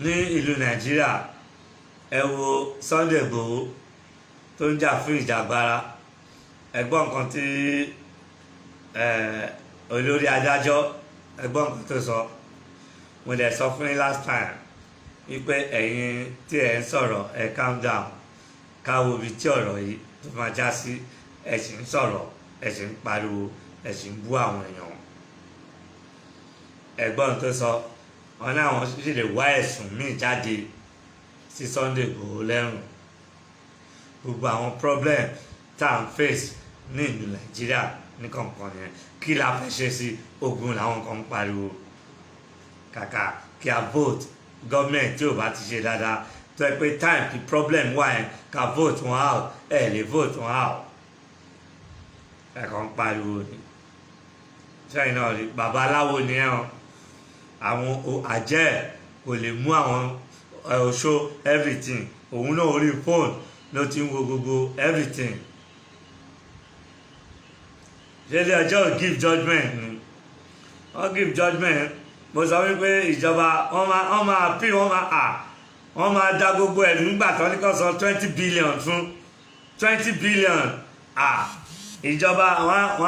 ní ìlú Nàìjíríà ẹ wo Sunday Igboho tó ń jà fún ìjàgbara ẹgbọ́n nǹkan tí olórí adájọ́ ẹgbọ́n nǹkan tó sọ mo dẹ̀ sọ fún yín last time wípé ẹ̀yin tí ẹ̀ ń sọ̀rọ̀ ẹ̀ calm down káwo ibi tí ọ̀rọ̀ yìí tó máa já sí. Ẹ sì ń sọ̀rọ̀, ẹ sì ń pariwo, ẹ sì ń bú àwọn èèyàn. Ẹ̀gbọ́n tó sọ wọn ní àwọn sì lè wá ẹ̀sùn míì jáde sí Sunday Igboho lẹ́rùn. Gbogbo àwọn problem tá à ń face ní ìlú Nàìjíríà ní kọ̀ọ̀kan yẹn, kí la fẹ́ ṣe sí? Ogun làwọn kan ń pariwo. Kàkà kí a vote gọ́ọ̀mẹ̀ntì tí ò bá ti ṣe dáadáa, tó yẹ pé time kí problem wà yẹn ká vote wọn out, ẹ lè vote wọn out. Ẹ kàn ń pariwo ni. Sẹ́yìn náà rí babaláwo ni ẹ̀ hàn. Àwọn àjẹ́ kò lè mú àwọn oṣó everything. Òun náà orí phone ló ti ń wo gbogbo everything. Ṣé ilé ẹjọ́ ò give judgement ni? Wọ́n give judgement. Mo sọ wípé ìjọba wọ́n máa pín wọ́n máa dá gbogbo ẹ̀rù nígbà tó ní kó san 20 billion fún 20 billion. Ìjọba wọ́n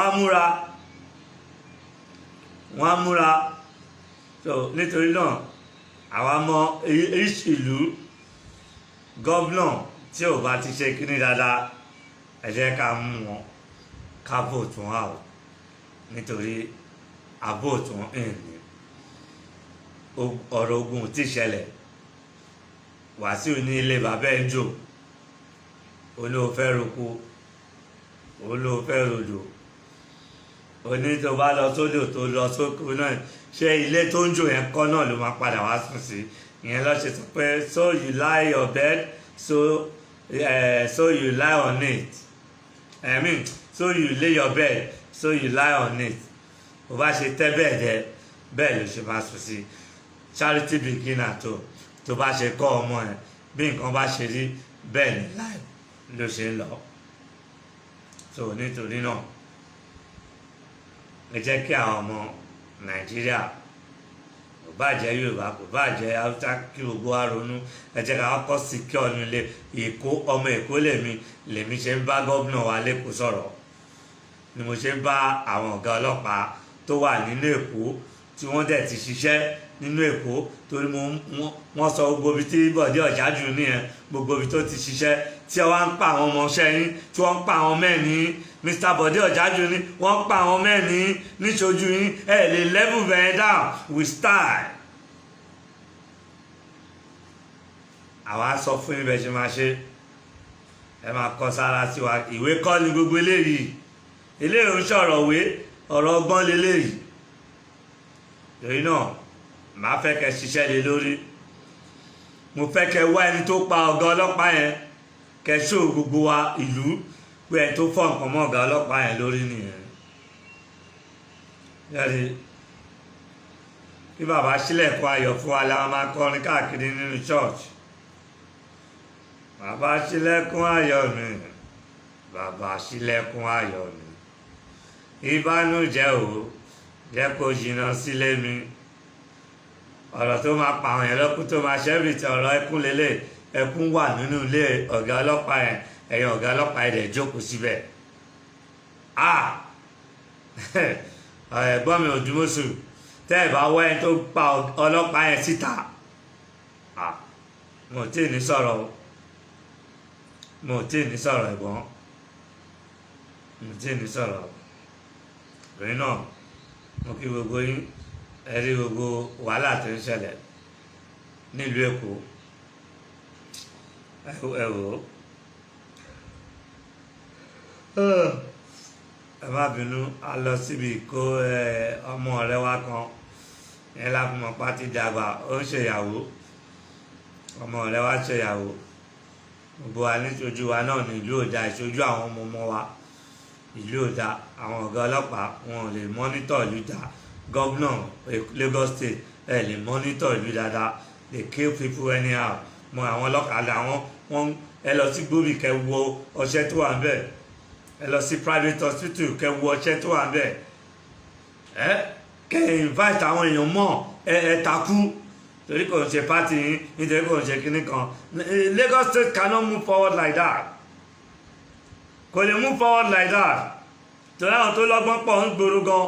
á múra. So nítorí náà àwa mọ ìlú gọ́vnà tí ò bá ti ṣe kíní dáadáa, ẹ jẹ́ ká mú wọn ká vote wọn out, nítorí a vote wọn in ni. Ọ̀rọ̀ ogun tí ṣẹlẹ̀, Wàsíù ní ilé bàbá ẹ̀ ń jò, olóòfẹ́ roko, olóòfẹ́ rodò, oní tó bá lọ sódò tó lọ sóko náà, ṣé ilé tó ń jò yẹn kọ́ náà ló máa padà wá sùn sí? Ìyẹn ló ṣe sọ pé so you lie your bed, so you lie on it. I mean, so you lay your bed, so you lie on it. Bó bá ṣe tẹ́ bẹ́ẹ̀ dẹ, bẹ́ẹ̀ ló ṣe máa sùn sí. Charity begin at home. Tó bá ṣe kọ́ ọmọ ẹ̀, bí nǹkan bá ṣe rí, bẹ́ẹ̀ ni life ló ṣe ń lọ. So nítorí náà, ẹ jẹ́ kí àwọn ọmọ Nàìjíríà, kò bá jẹ́ Yorùbá, kò bá jẹ́ Haúsá, kí gbogbo wa ronú. Ẹ jẹ́ ká kọ́kọ́ secure nílé. Ọmọ Èkó lèmi ṣe ń bá gómìnà wa l'Èkó sọ̀rọ̀, ni mo ṣe ń bá àwọn ọ̀gá ọlọ́pàá tó wà nínú Èkó tí wọ́n dẹ̀ ti ṣiṣẹ́ nínú Èkó, torí wọ́n sọ gbogbo ibi tí Bọ̀dé Ọ̀jájú nìyẹn, gbogbo ibi tó ti ṣiṣẹ́, tí wọ́n ń pa àwọn ọmọọṣẹ́ yín, tí wọ́n ń pa àwọn mẹ́ẹ̀ni. Mr. Bọ̀dé Ọ̀jájú ni wọ́n ń pa àwọn mẹ́ẹ̀ni níṣojú yín. Ẹ lè level bẹ̀rẹ̀ down with style. Àwa sọ fún yín bẹ́ẹ̀ ṣe máa ṣe. Ẹ máa kọ sára sí wa. Ìwé kọ́ ni gbogbo eléyìí. Eléyìí ń ṣọ̀rọ̀ òwe, ọ̀rọ̀ ọgbọ́n leléyìí. Lórí náà, màá fẹ́ kẹ́ ṣiṣẹ́ lé lórí. Mo fẹ́ kẹ́ wá ẹni tó pa ọ̀gá ọlọ́pàá yẹn, kẹ́ ṣó gbogbo wa ìlú pé ẹni tó fọ́ nǹkan mọ́ ọ̀gá ọlọ́pàá yẹn lórí nìyẹn. Yẹ́nì, bí bàbá ṣílẹ̀kùn ayọ̀ fún wa la máa kọrin káàkiri nínú church. Bàbá ṣílẹ̀kùn ayọ̀ mi, bàbá ṣílẹ̀kùn ayọ̀ mi. Ìbànújẹ́ o, jẹ́ kó jìnnà sílé mi. Ọ̀rọ̀ tó máa pa àwọn yẹn lọ́kùn tó máa ṣẹ́bì tí ọ̀rọ̀ ẹkún lélẹ̀. Ẹkún wà nínú ilé ọ̀gá ọlọ́pàá yẹn, ẹ̀yin ọ̀gá ọlọ́pàá yẹn dẹ̀ jókòó síbẹ̀. Ẹ̀gbọ́n mi Òdùmọ̀ṣù, tẹ́ ẹ̀ bá wá ẹni tó pa ọlọ́pàá yẹn síta, mo tí ì ní sọ̀rọ̀ o, mo tí ì ní sọ̀rọ̀ ẹ̀gbọ́n, mo tí ì ní sọ̀rọ̀. Lórí náà, mo kí gbogbo yín, ẹ rí gbogbo wàhálà tó ń ṣẹlẹ̀ nílùú Èkó. Ẹ wò ó, ẹ má bínú, a lọ síbi ìkó ọmọ ọ̀rẹ́ wa kan yẹn láfimọ̀ pátí dàgbà, ó ń ṣèyàwó, ọmọ ọ̀rẹ́ wa ṣèyàwó. Gbogbo wa níṣojú wa náà ní ìlú òdà, ìṣojú àwọn ọmọ wa ìlú òdà. Àwọn ọ̀gá ọlọ́pàá wọn ò lè mọ́nítọ̀ ìlú dá. Gọ́vnà Lagos State ẹ lè mọ́nítọ̀ ìlú dáadáa. They kill people anyhow. Mọ àwọn ọlọ́kadà wọn ẹ lọ sí gbóbi kẹ́ wo ọṣẹ tó wà ń bẹ̀. Ẹ lọ sí private hospital kẹ́ wo ọṣẹ tó wà ń bẹ̀. Kẹ́ invite àwọn èèyàn mọ̀ ẹ takú torí kò ń ṣe party yín, nítorí kò ń ṣe kinní kan. Lagos State cannot move forward like that. Kò lè move forward like that. Torí àwọn tó lọ́gbọ́n pọ̀ ń gbòòrò gan.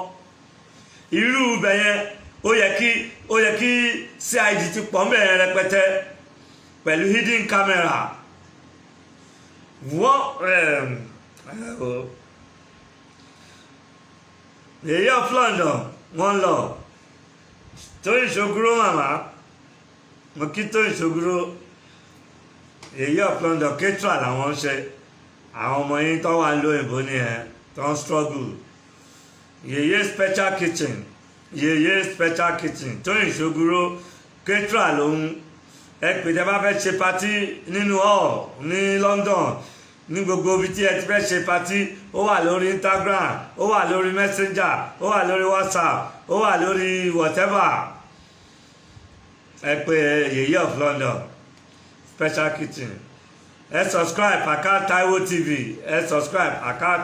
Irú ibẹ̀ yẹn ó yẹ kí CID ti pọ̀ mẹ́rin rẹpẹtẹ pẹ̀lú hidden camera. Yèyé of London one love Tóyìn Ṣògúrò màmá mo kí Tóyìn Ṣògúrò Yèyé of London ketra làwọn ń ṣe àwọn ọmọ yín tó wà lóyìnbó nìyẹn tó ń struggle Yèyé special kitchen Tóyìn Ṣògúrò ketra lòun ẹ pè tẹ́ bá fẹ́ ṣe party nínú hall ní London ní gbogbo ibi tí ẹ ti fẹ́ ṣe party ó wà lórí Instagram ó wà lórí Messenger ó wà lórí WhatsApp ó wà lórí whatever ẹ pè Yèyé of London special kitchen ẹ subscribe Akal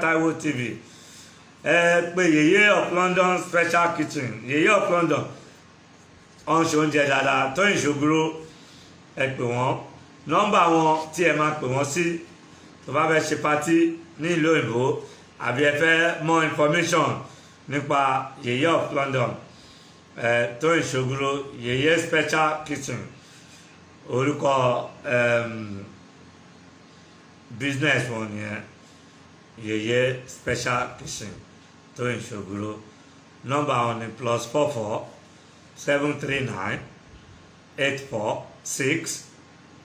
Taiwo TV ẹ pè Yèyé of London special kitchen Yèyé of London ọ̀n ṣe oúnjẹ dáadáa Tóyìn Ṣògúrò ẹ pè wọ́n nọ́mbà wọn tí ẹ máa pè wọ́n sí tó bá fẹ́ ṣe party ní ìlú òyìnbó àbí ẹ fẹ́ more information nípa Yèyé of London Tóyìn Ṣògúrò Yèyé special kitchen orúkọ business wọn nìyẹn Yèyé special kitchen Tóyìn Ṣògúrò nọ́mbà wọn ni +44 739 846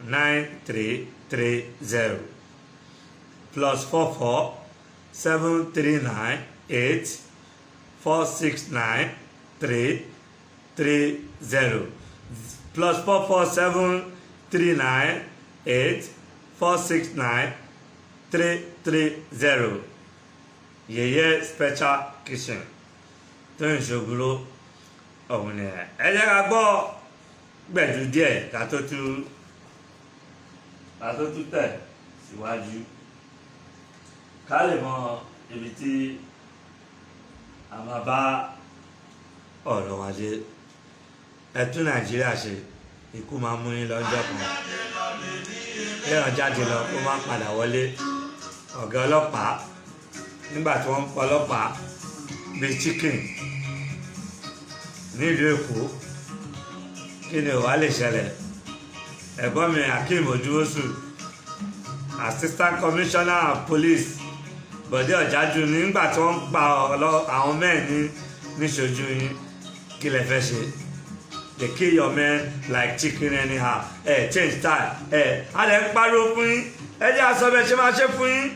9330 +44 739 846 9330 +44 739 846 9330 Yèyé special kitchen Tóyìn Ṣògúrò ọ̀hún ni ẹ jẹ́ ká gbọ́ gbẹ̀dú díẹ̀ ká tó tú tẹ̀ síwájú ká lè mọ ibi tí a máa bá ọ̀rọ̀ wa dé ẹ tún Nàìjíríà ṣe ikú máa mú yín lọ́jọ́ kan léèyàn jáde lọ kó má padà wọlé ọ̀gá ọlọ́pàá nígbà tí wọ́n ń pa ọlọ́pàá bíi chicken nílùú Èkó kí ni ò wá lè ṣẹlẹ̀ ẹ̀gbọ́n mi Akeem Ojuwosu assistant commissioner of police Bọ̀dé Ọ̀jájú nígbà tí wọ́n ń pa àwọn mẹ́rin níṣojú yín kí lẹ fẹ́ ṣe they kill your men like chicken anyhow change style a lè ń pariwo fún yín ẹ jẹ́ àṣọ bẹ́ẹ̀ ṣe máa ṣe fún yín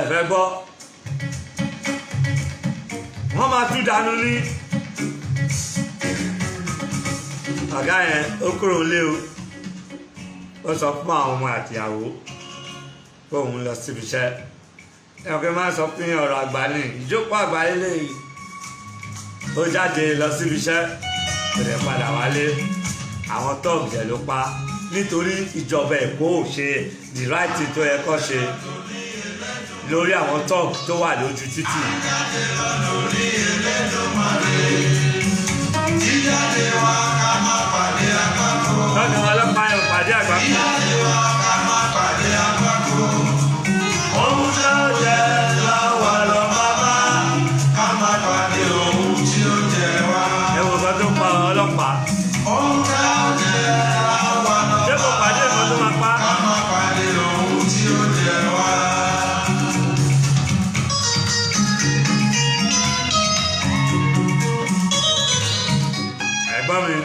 fẹ́ gbọ́ wọ́n máa tú dànù ní ọ̀gá yẹn ó kúrò lé o ó sọ fún àwọn ọmọ àtìyàwó pé òun lọ síbi iṣẹ́ ẹ̀kọ́ máa sọ fún ọ̀rọ̀ àgbà ní ìjókòó àgbà lélẹ́yìí ó jáde lọ síbi iṣẹ́ kò lè padà wálé àwọn tọ́ọ̀gì jẹ̀ ló pa nítorí ìjọba Èkó ò ṣe the right thing tó yẹ kó ṣe lórí àwọn tọ́ọ̀gì tó wà lójú títì. lọ́dún ọlọ́pàá yóò pàdé àgbákò. ohun tó jẹ lọ́wọ́ lọ bàbá ká má pàdé ohun tí ó jẹ wá. ẹ wò sọ tó pa ọlọ́pàá. ohun tó jẹ lọ́wọ́ lọ bàbá ká má pàdé ohun tí ó jẹ wá. ẹ̀gbọ́n mi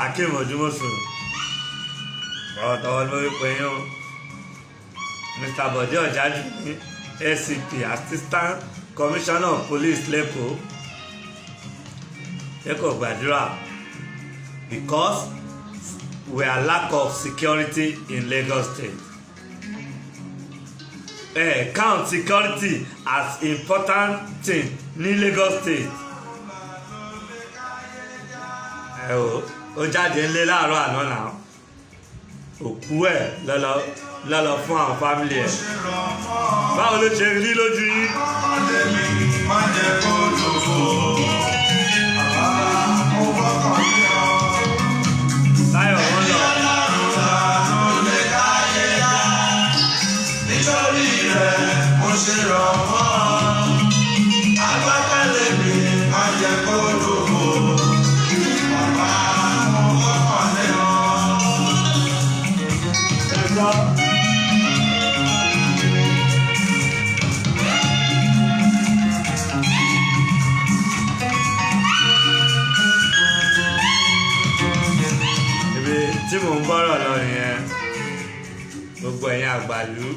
Akeem Ojuwosu ọ̀tọ̀ lórí pé yín o Mr. Bọ̀dé Ọ̀jájú ní ACP assistant commissioner of police lẹ́kọ̀ọ́ gbàdúrà because we are lack of security in Lagos State count security as important thing ní Lagos State ó jáde ńlé láàárọ̀ àná náà òkú ẹ̀ lọ́lọ́ fún àwọn fámìlì ẹ̀ báwo ló ṣe rí lójú yín. Táyọ̀ wọ́n lọ. nítorí rẹ̀ mo ṣe rọ̀ mọ́ agbákẹ́lẹ́ mi má jẹ́ kó lòó. Bye. àgbàlú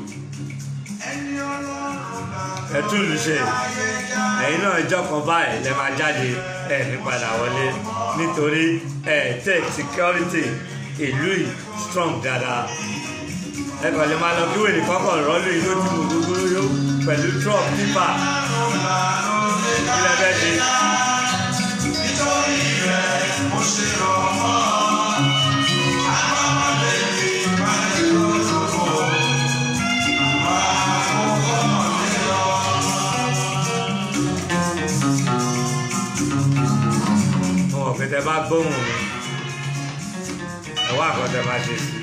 ẹ tún lù ṣe ẹ̀yin náà ìjọ kan báyìí lẹ máa jáde ẹ ní padà wọlé nítorí ẹ tech security ìlú yìí strong dáadáa ẹ kàn lè máa lọ kí wèrè kọ́kọ́ rọ́ọ̀lù yìí ló ti mú gbogbo yó pẹ̀lú truck tipa ilẹ̀ bẹ́ẹ̀ ṣe. nítorí rẹ̀ mo ṣe rọ̀ mọ́ tẹ bá gbóhùn mi ẹwà àkọtẹ máa ṣe sí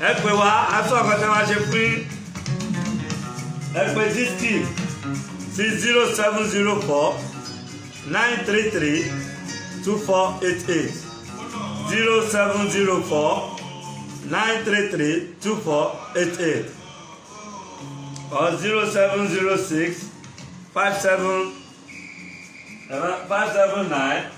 ẹ pè wá aṣọ àkọtẹ máa ṣe fún ẹ pè dísìkì sí 0704 933 2488 0704 933 2488 or 0706 57 579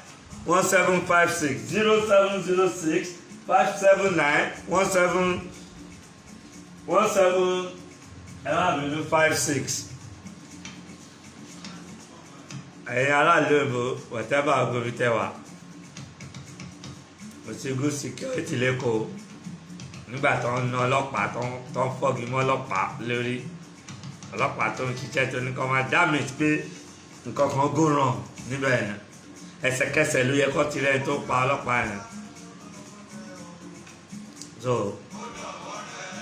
1756 0706 579 1756. ẹ̀yin aráàlú èbó whatever agobi tẹ́wà mo ti good security lẹ́kọ̀ọ́ nígbà tó ń ná ọlọ́pàá tó ń fọ́gi mọ́ ọlọ́pàá lórí ọlọ́pàá tó ń ṣiṣẹ́ tó ní kọ́ máa damage pé nǹkan kan go wrong níbẹ̀ yẹn ẹsẹ̀kẹsẹ̀ ló yẹ kó tirẹ̀ tó pa ọlọ́pàá yẹn so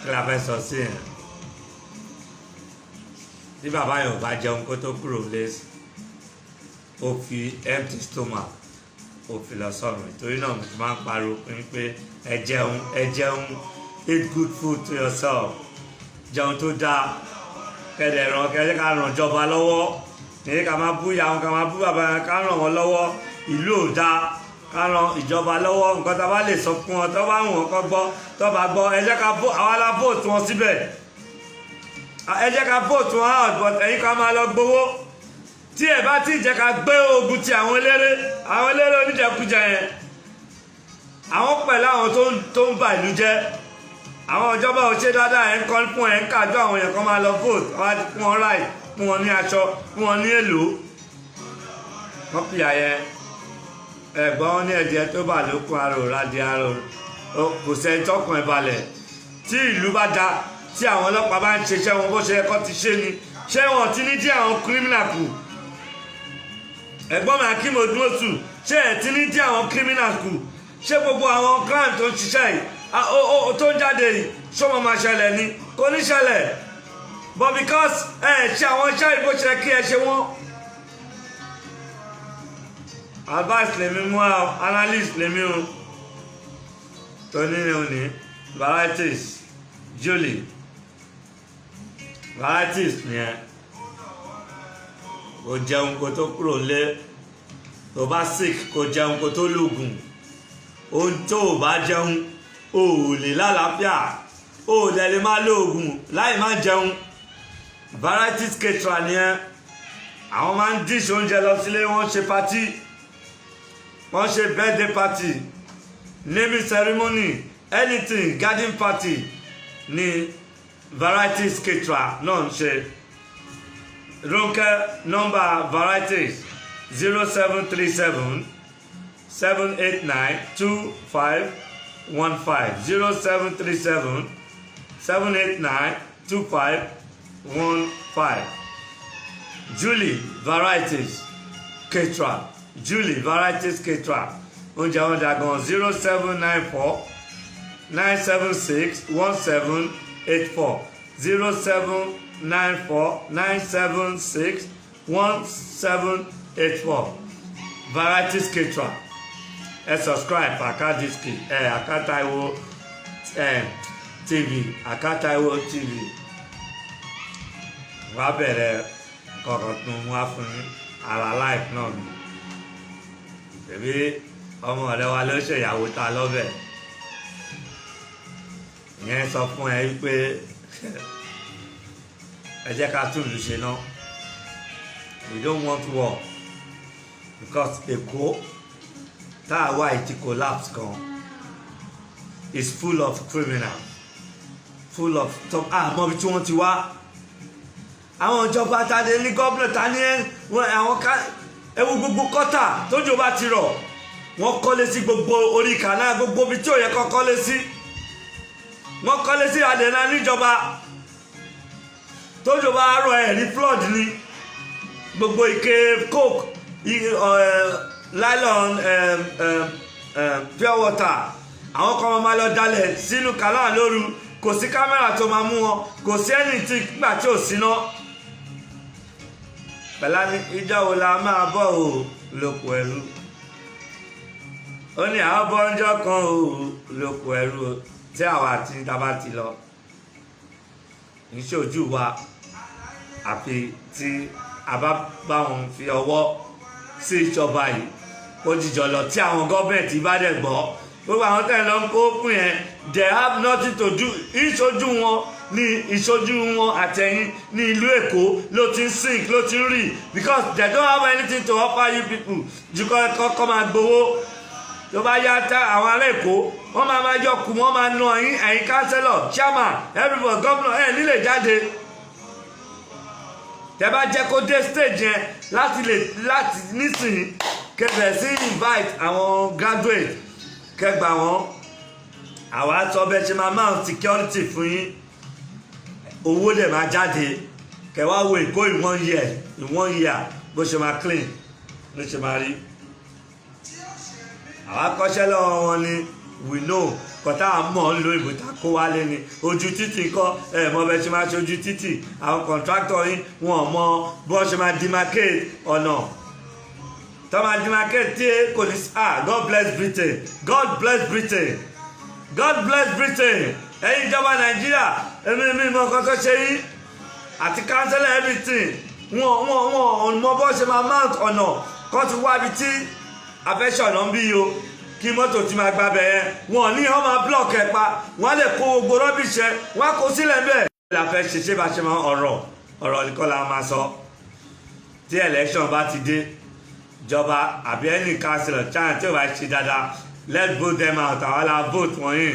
kí la fẹ́ sọ sí yẹn tí bàbá yẹn ò bá jẹun kó tó kúrò lẹ́sì ó fi empty stomach ó fi lọ sọ̀rọ̀ nítorí náà mo ti máa ń pariwo pé ẹ jẹun eat good food to yourself jẹun tó dáa kẹ́dẹ̀ ká ràn ìjọba lọ́wọ́ ní ká máa bú ìyá wọn ká máa bú bàbá yẹn ká ràn wọ́n lọ́wọ́ ìlú ò dáa ká ràn ìjọba lọ́wọ́ nǹkan tá a bá lè sọ fún wọn tó bá wù wọn kọ́ gbọ́ tó bá gbọ́ ẹ jẹ́ ká àwa la vote wọn síbẹ̀ ẹ jẹ́ ká vote wọn out but ẹ̀yin ká máa lọ gbowó tí ẹ bá ti jẹ́ ká gbé ogun ti àwọn eléré oníjẹkújẹ yẹn àwọn pẹ̀lú àwọn tó ń bà ìlú jẹ́ àwọn ìjọba ò ṣe dáadáa ẹ̀ ń kọ́ fún ẹ̀ ń kájọ àwọn èèyàn kan máa lọ vote wọ́n á fún wọn ráì fún wọn ní aṣọ fún wọn ní èlò wọ́n fi àyẹ ẹ̀gbọ́n ní ẹ̀jẹ̀ tó bà lókun arò rádìí arò kò sẹ́ni tọkàn ẹ̀ balẹ̀ tí ìlú bá da tí àwọn ọlọ́pàá bá ń ṣiṣẹ́ wọn bó ṣe ẹ̀kọ́ ti ṣe ni ṣé wọn ti ní dí àwọn criminal kù ẹ̀gbọ́n mi Akeem Odúmọ̀ṣù ṣé ẹ̀ ti ní dí àwọn criminal kù ṣé gbogbo àwọn crime tó ń ṣiṣẹ́ yìí tó ń jáde yìí ṣó máa ṣẹlẹ̀ ni kò ní ṣẹlẹ̀ but because ṣe àwọn iṣẹ́ ìbò ṣe kí ẹ ṣe wọ́n advice lèmi mú analyst lèmi o tó nínú òní varieties Julie varieties nìyẹn kò jẹun kó tó kúrò lé tó bá sick kò jẹun kó tó lògùn ohun tó o bá jẹun o ò lè lálàáfíà o ò lè máa lògùn láì má jẹun varieties ketra nìyẹn àwọn máa ń dish oúnjẹ lọ sílé wọ́n ṣe party wọ́n ṣe birthday party naming ceremony anything garden party ni varieties ketra náà ń ṣe Ronke number varieties 0737 789 2515 0737 789 2515 Julie varieties ketra Julie varieties ketra oúnjẹ wọn dàgbọn 0794 976 1784 0794 976 1784 varieties ketra ẹ subscribe Akadiski Akataiwo TV Akataiwo TV wàá bẹ̀rẹ̀ kọ̀ọ̀kan tún wá fún ara life náà ni tẹ̀bí ọmọ ọ̀rẹ́ wa ló ṣèyàwó ta lọ́bẹ̀ ìyẹn sọ fún ẹ wípé ẹ jẹ́ ká tún ìlú ṣe náà we don't want war because Èkó tá a wá ìtì collapse gan is full of criminals full of top àmọ́ bí tí wọ́n ti wá àwọn ìjọba tàdé ní gómìnà ta ní àwọn ẹwú gbogbo kọ́tà tójò bá ti rọ̀ wọ́n kọ́lé sí gbogbo orí kànáà gbogbo bí tí ò yẹ kọ́ kọ́lé sí wọ́n kọ́lé sí àdènà níjọba tójò bá rọ̀ ẹ̀rí flood ni gbogbo ike coke nylon pure water àwọn kan máa lọ dalẹ̀ sínú kànáà lóru kò sí kámẹ́rà tó máa mú wọn kò sí ẹni tí gbà tí ò síná pẹ̀lá ní ìjọ wo la máa bọ̀ ò lóko ẹrú ó ní àwọn bọ́njọ́ kan ò lóko ẹrú tí àwa àti ìdábà ti lọ ìṣojú wa àfi tí a bá bá wọn fi ọwọ́ sí ìjọba yìí kó jíjọ lọ tí àwọn gọ́ọ̀mẹ̀ntì bá dẹ̀ gbọ́ gbogbo àwọn tẹ́lẹ̀ lọ ń kó fún yẹn they have nothing to do ìṣojú wọn ní ìṣojú wọn àtẹ̀yìn ní ìlú Èkó ló ti ń sink ló ti ń rì because they don't have anything to offer you people jù kọ́ máa gbowó tó bá yá tá àwọn ará Èkó wọ́n máa yọ kù wọ́n máa nà ẹ̀yin councillor chairman everybody governor ẹ̀ nílé jáde tẹ́ bá jẹ́ kó dé stage yẹn láti nísìnyí kẹfẹ́ sí invite àwọn graduate kẹgbà wọn àwa sọ bẹ́ẹ̀ ṣe máa mount security fún yín owó dẹ̀ máa jáde kẹwàá wo Èkó in 1 year bó ṣe máa clean ló ṣe máa rí àwa kọ́ṣẹ́ lọ́wọ́ wọn ni we know kọ́tà mọ̀ ń lo ìbòtà kó wálé ni ojú títì kọ́ ẹ̀ mọ bẹ́ẹ̀ ṣe máa ṣe ojú títì àwọn contractor yín wọn mọ bó ṣe máa demarcate ọ̀nà tó máa demarcate tí kò ní God bless Britain God bless Britain God bless Britain ẹ̀yin ìjọba Nàìjíríà èmi mọ nǹkan tó ṣe yín àti cancel everything wọn mọ bó ṣe máa mount ọ̀nà kọ́ ti wá ibi tí afẹ́ṣọ̀nà ń bí yo kí mọ́tò ti máa gba bẹ̀yẹn wọn ní wọ́n máa block ẹ̀ pa wọ́n lè kó gbogbo rọ́bìṣẹ́ wọ́n kó sílẹ̀ bẹ́ẹ̀. la fẹ́ ṣe bá ṣe máa ọ̀rọ̀ nìkan la máa sọ tí election bá ti dé ìjọba àbí ẹnì councillor china tí ò bá ṣe dáadáa let's vote them out àwọn la vote wọ̀nyí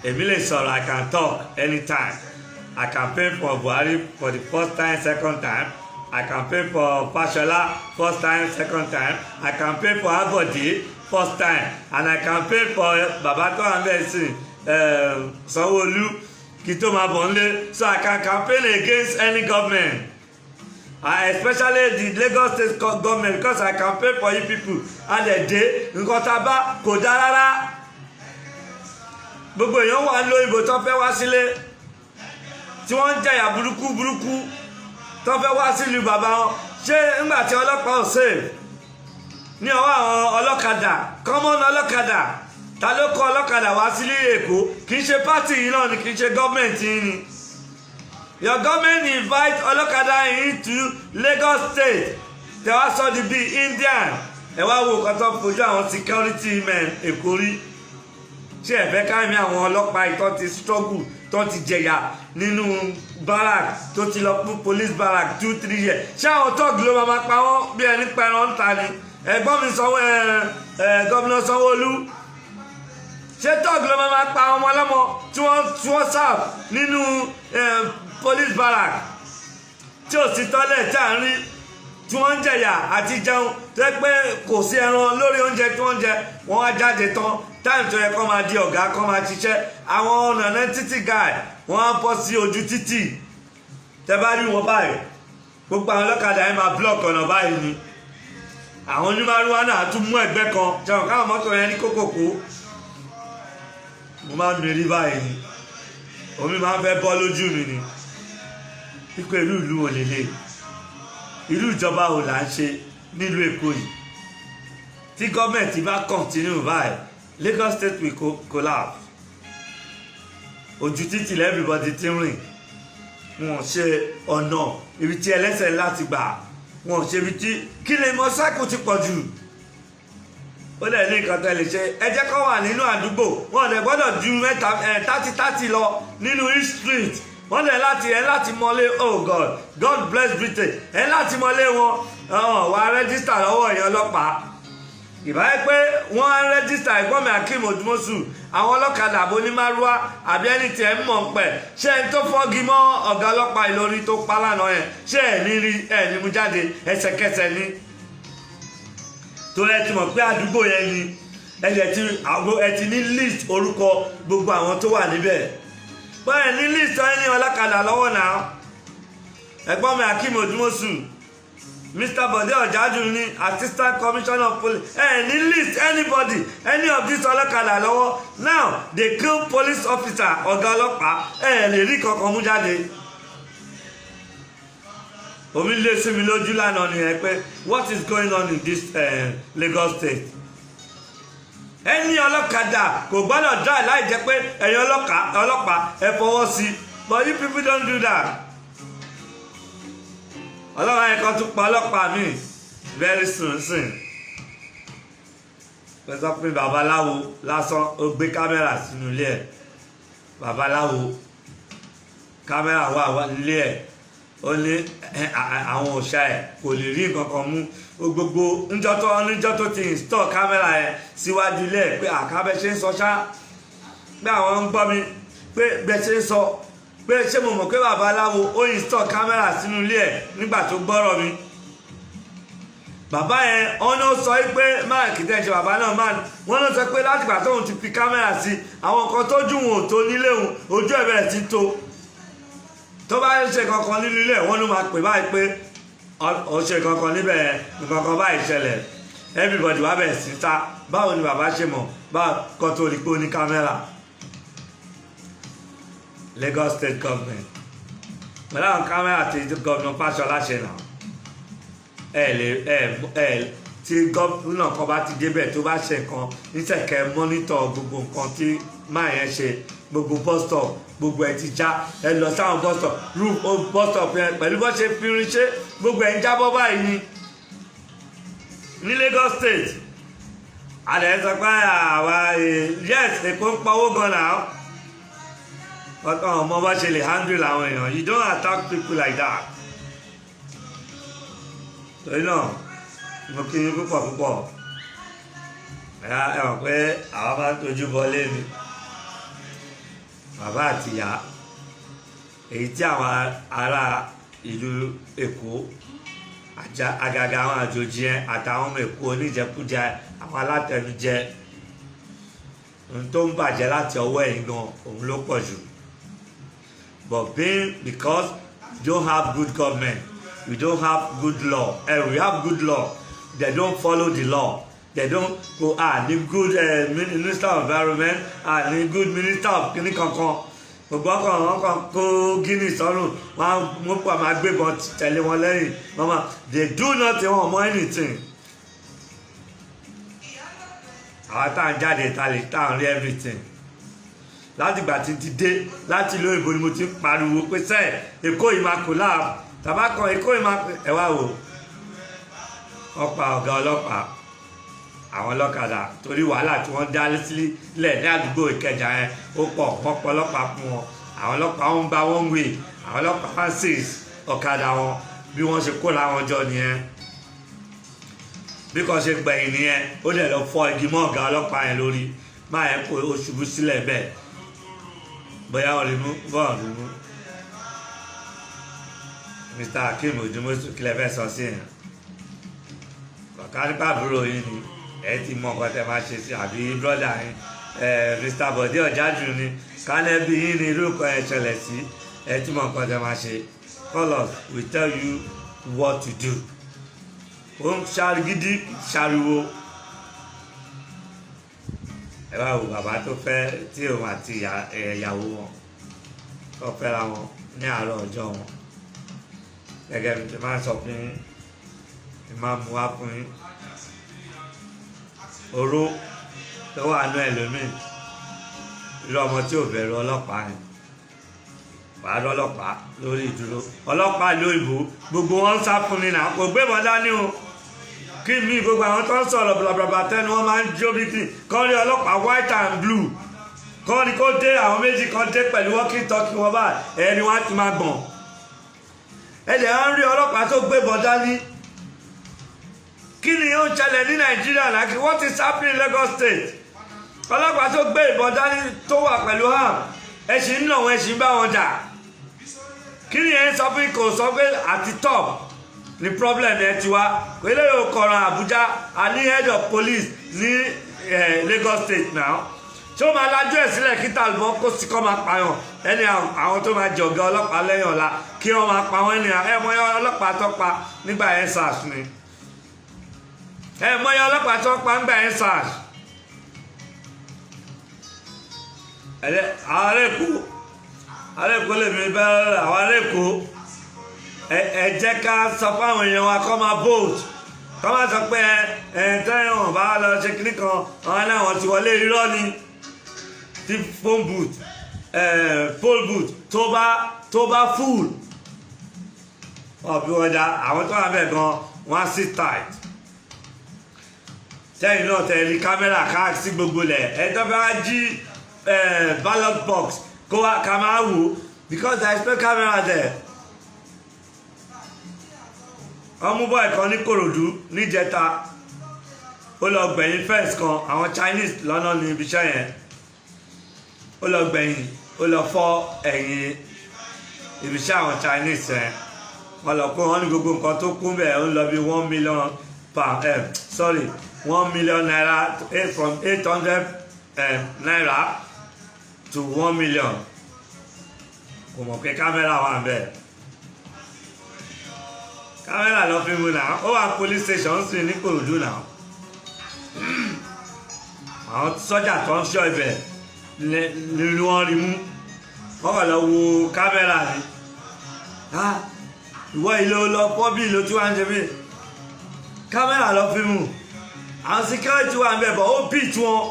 èmi lè sọ̀rọ̀ I can talk anytime I campaign for Buhari for the first time second time I campaign for Fashola first time second time I campaign for Abodi first time and I campaign for Babato Ambesin Sanwo-Olu kí tó máa bọ̀ nílé so I can campaign against any government especially the Lagos state government because I campaign for you people and the day nǹkan tá a bá kò dá rárá gbogbo èèyàn wà ń lo ìbò tó fẹ́ wá sílé tí wọ́n ń jẹ̀yà burúkú tó fẹ́ wá sílùú bàbá wọn ṣé ńgbà tí ọlọ́pàá ò sèé ní ọwọ́ àwọn ọlọ́kadà kọ́mọ́nù ọlọ́kadà ta ló kọ́ ọlọ́kadà wá sílé Èkó kì í ṣe pátì yìí náà ni kì í ṣe gọ́ọ̀mẹ̀ntì yìí ni your government invite ọlọ́kadà into Lagos state tẹ wá sọ di bíi Indian ẹ wá wo nǹkan tó fojú àwọn security men Èkó rí ṣé ẹ fẹ́ káàmì àwọn ọlọ́pàá ìtọ́ ti struggle tó ti jẹ̀yà nínú barrack tó ti lọ fún police barrack 2-3 years ṣé àwọn tọ́ọ̀gì ló máa pa wọ́n bí ẹni pẹran ń ta ni ẹ̀gbọ́n mi sanwó gómìnà Sanwó-Olú ṣé tọ́ọ̀gì ló máa pa ọmọ ọlọ́mọ tí wọ́n serve nínú police barrack tí ò sí tọ́lẹ̀ tí à ń rí tí wọ́n ń jẹ̀yà àti jẹun tó yẹ pé kò sí ẹran lórí oúnjẹ tí wọ́n ń jẹ wọ́n wá jáde tán táìmù tó yẹ kó máa di ọ̀gá kó máa ṣiṣẹ́ àwọn ọ̀nà títì guy wọ́n á bọ́ sí ojú títì tẹ́ bá rí wọn báyìí gbogbo àwọn ọlọ́kadà yẹn máa block ọ̀nà báyìí ni àwọn onímọ̀rúwá náà tún mú ẹgbẹ́ kan jẹun káwọn mọ́tò yẹn ní kókòkó mo máa ń mérí báyìí ni omi máa ń fẹ́ bọ́ lójú mi ni pípé ìlú wo lélẹ̀ ìlú ìjọba wo là ń ṣe nílùú Èkó yìí tí gọ́ọ̀mẹ̀ntì bá continue báyìí Lagos state will collapse ojú títì everybody ti rìn wọn ṣe ọ̀nà ibi tí ẹlẹ́sẹ̀ láti gbà wọn ṣe ibi tí kí lè mọ sáàkù ti pọ̀ jù ó lẹ̀ ní nǹkan tẹ́lẹ̀ ṣe ẹ jẹ́ kó wà nínú àdúgbò wọn lè gbọ́dọ̀ ju 30 lọ nínú East Street wọ́n lè láti mọ́lé oh God bless Britain láti mọ́lé wọn wà rẹ́gísítà lọ́wọ́ èèyàn ọlọ́pàá ìbáyé pé wọ́n á rẹ́jísítà ẹ̀gbọ́n mi Akeem Odumosu àwọn ọlọ́kadà àbò ní márúwá àbí ẹni tí ẹ̀ ń mọ̀ ń pẹ̀ ṣé ẹni tó fọ́gi mọ́ ọ̀gá ọlọ́pàá Ìlọrin tó pa lánàá yẹn ṣé ẹ̀ ní rí ẹ̀ ní mú jáde ẹsẹ̀kẹsẹ̀ ní torí ẹ ti mọ̀ pé àdúgbò yẹn ni ẹ ti ní list orúkọ gbogbo àwọn tó wà níbẹ̀ báyìí ní list ẹni ọlọ́kadà lọ́wọ́ náà ẹ̀gbọ́n mi Akeem Odumosu Mr. Bode Ọ̀jájú ní assistant commissioner of police ní list anybody any of this ọlọ́kadà lọ́wọ́ now they kill police officer ọ̀gá ọlọ́pàá lè rí kankan mú jáde omi lé sí mi lójú lánàá nìyẹn pé what is going on in this Lagos state ẹni ọlọ́kadà kò gbọ́dọ̀ dá láì jẹ́ pé ẹ̀yin ọlọ́pàá ẹ fọwọ́ sí but you people don't do that ọlọ́pàá yẹn kan tún pa ọlọ́pàá mi very soon pẹ̀sọ́ pé babaláwo lásán ó gbé kámẹ́rà sínú ilé ẹ̀ babaláwo kámẹ́rà wà nílé ẹ̀ ó ní àwọn òòṣà ẹ̀ kò lè rí nǹkan kan mú gbogbo níjọ́ tó ti install kámẹ́rà ẹ̀ síwájú ilé ẹ̀ pé àkábẹ́ ṣe ń sọ ṣá pé àwọn ń gbọ́ mi pé bẹ́ẹ̀ ṣe ń sọ pé ṣé mo mọ̀ pé babaláwo ó install kámẹ́rà sínú ilé ẹ̀ nígbà tó gbọ́rọ̀ mi bàbá yẹn ọ̀nà sọ pé máàkì tẹ̀ ṣe bàbá náà máàkì wọ́n náà sọ pé látìgbà tóun ti fi kámẹ́rà sí àwọn nǹkan tó jù wọn ò tó nílé òun ojú ẹ̀ bẹ̀rẹ̀ sí tó tó bá ṣe kankan nínú ilé wọ́n ló máa pè báyìí pé ó ṣe kankan níbẹ̀ nǹkan báyìí ṣẹlẹ̀ everybody wá bẹ̀rẹ̀ sí ta báwo ni bàbá ṣe mọ̀ báwo kan tó rí pé ó ní kámẹ́rà Lagos state government pẹ̀lú àwọn kámẹ́rà tí gómìnà Fáṣọlá ṣe nà tí gómìnà kan bá ti débẹ̀ tó bá ṣe nǹkan níṣẹ̀kẹ́ mọ́nítọ̀ gbogbo nǹkan tí máa yẹn ṣe gbogbo bus stop gbogbo ẹ̀ ti já ẹ lọ sáwọn bus stop bus stop yẹn pẹ̀lú bó ṣe fi rin ṣe gbogbo ẹ̀ ń jábọ́ báyìí ni ní Lagos state àlẹ́ sọ pé àwa yes Èkó ń pawó gan náà ọmọ bá ṣe lè handle àwọn èèyàn you don't attack people like that torí náà mo kí yín púpọ̀ ẹ mọ̀ pé àwọn máa ń tójú bọlé mi bàbá àti ìyá èyí tí àwọn ará ìlú Èkó àgàgà àwọn àjòjì ẹ àtàwọn ọmọ Èkó oníjẹkújẹ àwọn alátẹnujẹ ohun tó ń bàjẹ́ láti ọwọ́ ẹ̀yìn gan òun ló pọ̀ jù. But because we don't have good government, we don't have good law, and we have good law, they don't follow the law. They don't go, need good minister of environment, need good minister of kini kankan. Gbogbo ọkàn kan kó Guinness sọ́run, wọ́n mú pa máa gbébọn tẹ̀lé wọn lẹ́yìn. Mama, they do nothing, wọ́n mọ anything. Àwọn tá à ń jáde tá à ń rí everything. Láti ìgbà tí ti dé láti ìlú òyìnbó ni mo ti ń pariwo pé sẹ́ẹ̀ Èkó yìí máa kò láàbù tàbá kan Èkó yìí máa ẹ wá wò ọ̀pá ọ̀gá ọlọ́pàá àwọn ọlọ́kadà torí wàhálà tí wọ́n dá sílẹ̀ ní àdúgbò Ìkẹjà yẹn ó pọ̀ wọ́n pọ̀ ọlọ́pàá fún wọn àwọn ọlọ́pàá wọn ń gba one way àwọn ọlọ́pàá wá six ọ̀kadà wọn bí wọ́n ṣe kó láwọn jọ nìyẹn bí kan ṣe gbẹ̀yìn nìyẹn ó dẹ̀ lọ fọ́ igi mọ́ ọ̀gá ọlọ́pàá yẹn lórí máa yẹn kó o ṣubú sílẹ̀ bẹ́ẹ̀ bóyá wọn rí mú bọ́ọ̀ rí mú Mr. Akeem Odumosu kílẹ̀ fẹ́ sọ sí yẹn kọ̀ọ̀ká nípa àbúrò yín ni ẹ ti mọ nǹkan tẹ máa ṣe sí àbí brọ́dà yín Mr. Bode Ọ̀jájú ni kánẹ́bí yín ni irú nǹkan ẹ̀ ṣẹlẹ̀ sí ẹ ti mọ nǹkan tẹ máa ṣe call us we tell you what to do ó ń ṣàgídí ṣàriwo ẹ bá wo bàbá tó fẹ́ tí òun àti ìyàwó wọn tó fẹ́ra wọn ní àárọ̀ ọjọ́ wọn gẹ́gẹ́ bí ti máa sọ fún yín ti máa mú wá fún yín oró tó wà nú ẹlòmíì irú ọmọ tí ò bẹ̀rù ọlọ́pàá ni wàá rí ọlọ́pàá lórí ìdúró ọlọ́pàá lóyìnbó gbogbo wọn ń sá fún ni náà kò gbé wọn dání o kí mi gbogbo àwọn tó ń sọ̀rọ̀ blablabla tẹ́nu wọn máa ń jó bí kí kọ́ rí ọlọ́pàá white and blue kọ́ ni kó dé àwọn méjì kan dé pẹ̀lú walkie talkie wọn bá ẹni wọn á ti máa gbọ̀n ẹ̀jẹ̀ á ń rí ọlọ́pàá tó gbé bọ̀ dání kí ni ó ń ṣẹlẹ̀ ní Nàìjíríà láti what is happening in Lagos State ọlọ́pàá tó gbé ìbọn dání tó wà pẹ̀lú ham ẹ̀sìn ń nà wọn ẹ̀sìn bá wọn jà kí ni ẹ̀ ń sọ pé kò sọ pé àti top ni problem ẹ ti wá pẹ̀lú òkọ̀ràn Àbújá a ní head of police ní Lagos State now tí ó máa lajú ẹ̀ sílẹ̀ kí Tàlùbọ́ kó sí kọ́ máa pààyàn ẹni àwọn tó máa jẹ ọ̀gá ọlọ́pàá lẹ́yìn ọ̀la kí wọ́n máa pa wọ́n ẹni mọ́yọ́ ọlọ́pàá tó pa nígbà ẹ̀ SARS ni mọ́yọ́ ọlọ́pàá tó pa nígbà ẹ̀ SARS àwọn arẹ́kọ̀ọ́ lèmi bẹ́ẹ̀ àwọn arẹ́kọ̀ọ́ ẹ jẹ́ ká sọ fáwọn èèyàn wa kọ́ máa vote kọ́ máa sọ pé tẹ́wọ̀n bá lọ ṣe kíní kan àwọn náà wọ́n ti wọlé irọ́ ni tí phone booth poll booth tó bá full ọ̀bí ọjà àwọn tó wà bẹ̀ gan wọ́n á sit tight tẹ́yìn náà tẹ̀lé kámẹ́rà káàkiri gbogbo lẹ̀ ẹjọ́ bá jí ballot box kó wá ká máa wò because there is no camera there. ọmú bọ́ ẹ̀kan ní Kòròdú níjẹta ó lọ gbẹ̀yìn fence kan àwọn Chinese lọ́nà ní ibiṣẹ́ yẹn ó lọ gbẹ̀yìn ó lọ fọ́ ẹ̀yìn ibiṣẹ́ àwọn Chinese yẹn wọ́n lọ kó wọn ní gbogbo nǹkan tó kún bẹ́ẹ̀ ó ń lọ bí 1 million £1 million from 800 naira to 1 million kò mọ̀ pé kámẹ́rà wà bẹ́ẹ̀ kámẹ́rà lọ fi mú náà ó wà police station sí ní Kòròdú náà àwọn sọ́jà tó ń ṣọ́ ibẹ̀ ni wọ́n rí mú wọ́n kàn lọ wo kámẹ́rà ni ìwọ ìlú lọ pọ́ bí ìlú tí wọ́n ń ṣe mí kámẹ́rà lọ fi mú àwọn security wà ń bẹ̀ bọ̀ ó beat wọn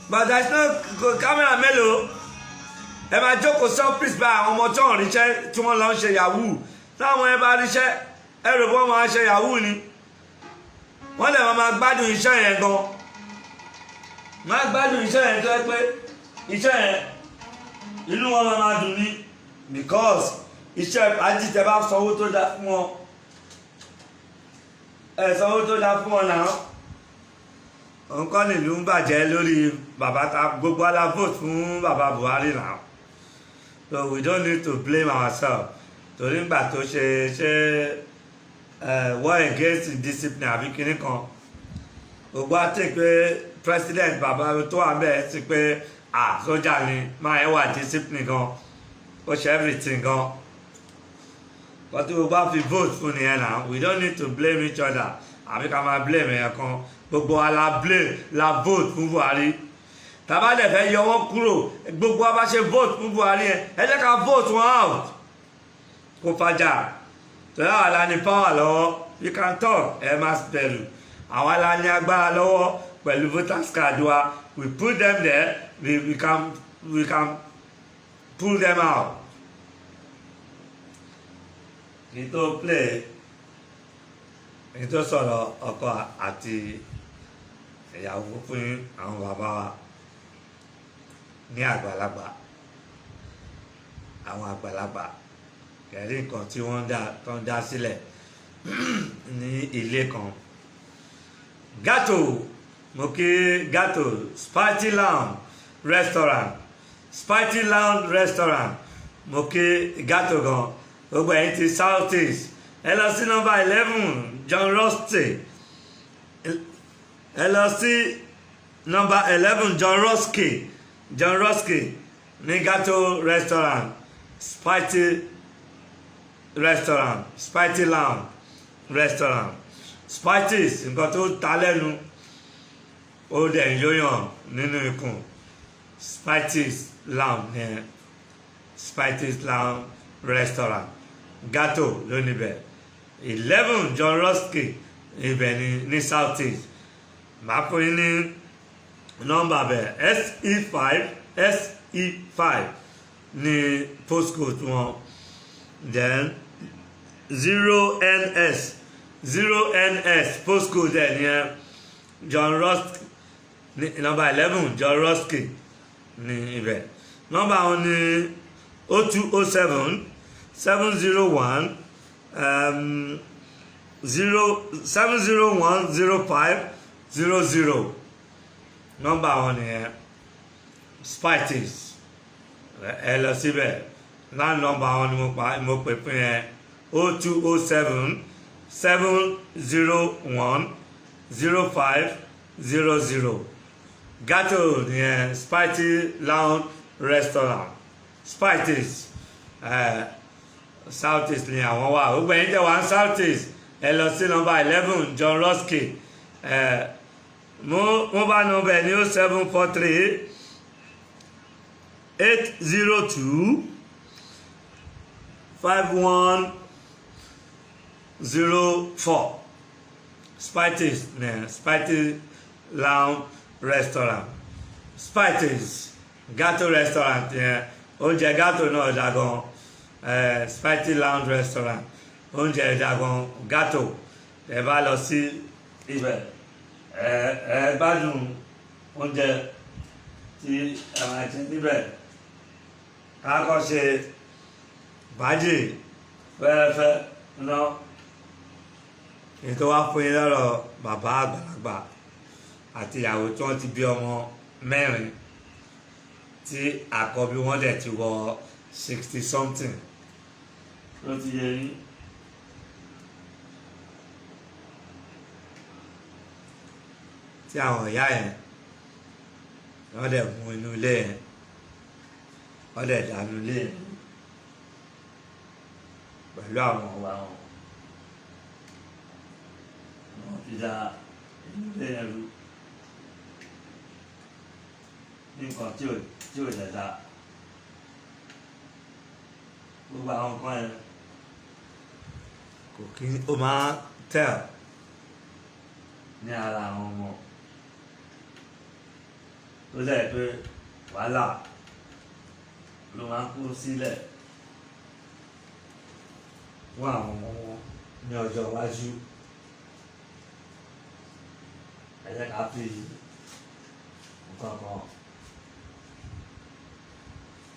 but there is no kámẹ́rà mélòó ẹ máa jókòó surprise bá àwọn ọmọ tó ń ríṣẹ́ tí wọ́n lọ ń ṣe yahoo táwọn ẹ bá ríṣẹ́ ẹ rò bọ́ máa ṣe yahoo ni wọ́n lè máa gbádùn iṣẹ́ yẹn gan máa gbádùn iṣẹ́ yẹn tó ẹ pé iṣẹ́ yẹn inú wọn máa dùn ní because iṣẹ́ ajíjẹ bá sanwó tó dá fún wọn sanwó tó dá fún wọn náà nǹkan nílùú ń bàjẹ́ lórí bàbá ta gbogbo ala vote fún bàbá Buhari náà. So we don't need to blame ourselves torí ngbà tó ṣe war against discipline àbí kinní kan gbogbo àti pé president bàbá tó wà bẹ́ẹ̀ ti pé sójà ni máa ẹ̀ wà discipline gan ó ṣe everything gan but tí o bá fi vote fún nìyẹn náà we don't need to blame each other àbí ká máa blame ẹ̀yàn kan gbogbo wa la vote fún Buhari tàbá dẹ̀ fẹ́ yọ wọ́n kúrò gbogbo wa bá ṣe vote fún Buhari yẹn ẹ jẹ́ ká vote wọn out kó fàjà tọ́lá àwa la ní power lọ́wọ́ you can talk ẹ má bẹ̀rù àwa la ní agbára lọ́wọ́ pẹ̀lú voters card wa we put them there we can pull them out kí tó play kí tó sọ̀rọ̀ ọkọ àti ìyàwó fún àwọn bàbá wa ní àgbàlagbà àwọn àgbàlagbà kẹrí nǹkan tí wọ́n dá sílẹ̀ ní ilé kan Gato mo kí Gato Spicy Lounge restaurant mo kí Gato gan gbogbo ẹ̀yin ti South East ẹ lọ sí nọ́mbà 11 John Rusky ní Gato restaurant Spicy Lounge restaurant Spices nǹkan tó ta lẹ́nu ó dẹ̀ ń yóyàn nínú ikùn Spices Lounge restaurant Gato ló níbẹ̀ 11 John Rusky ibẹ̀ ní South East màá fún yín ní nọ́mbà bẹ̀ SE5 ní postcode wọn then 0NS postcode ẹ̀ ní John Rusky nọ́mbà 11 John Rusky ní ibẹ̀ nọ́mbà wọn ní 0207 701 7010500 nọ́mbà wọn nìyẹn. Spites ẹ lọ síbẹ̀ náà nọ́mbà wọn ni mo pè fún yẹn 0207-701-0500. Gato nìyẹn Spites Lounge Restaurant. Spites South East ni àwọn wà. Gbogbo ẹ̀yin tẹ́ wà ní South East ẹ lọ sí nọ́mbà 11 John Rusky. Mo bá nọ́mbà ẹ̀ ní 0743 802 5104. Spites Spites Lounge Restaurant. Spites Gato Restaurant yẹn oúnjẹ Gato náà dá gan. Spites Lounge Restaurant oúnjẹ dá gan Gato. Ẹ bá lọ sí ibẹ̀ ẹ gbádùn oúnjẹ tí ẹ máa jẹ níbẹ̀. Kákọ́ ṣe bájì fẹ́rẹ́fẹ́ ná ètò wá fún yín lọ́rọ̀ bàbá àgbàlagbà àti ìyàwó tí wọ́n ti bí ọmọ 4 tí àkọ́bí wọn dẹ̀ ti wọ 60 something ló ti yẹ yín. Tí àwọn ìyá yẹn wọ́n dẹ̀ mú inú ilé yẹn wọ́n dẹ̀ dànù ilé yẹn pẹ̀lú àwọn ọba wọn. Wọ́n fi dá inú ilé yẹn rú nǹkan tí ò dẹ̀ dá. Gbogbo àwọn nǹkan yẹn kò kí ó máa tẹ̀ ní ara àwọn ọmọ. Ó dẹ̀ pé wàhálà ló máa ń kó sílẹ̀ fún àwọn ọmọ wọn ní ọjọ́ iwájú. Ẹ jẹ́ ká fi nǹkan kan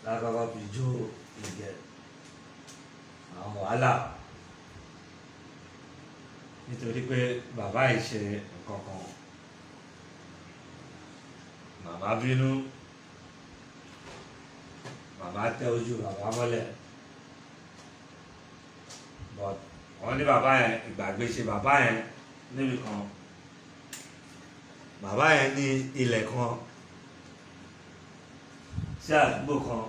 lákọ́kọ́ fi jó ìgẹ̀ àwọn wàhálà nítorí pé bàbá yìí ṣe nǹkan kan. Màmá bínú, màmá tẹ ojú bàbá mọ́lẹ̀, but wọ́n ní bàbá yẹn ìgbàgbé ṣe bàbá yẹn níbi kan. Bàbá yẹn ní ilẹ̀ kan sí àdúgbò kan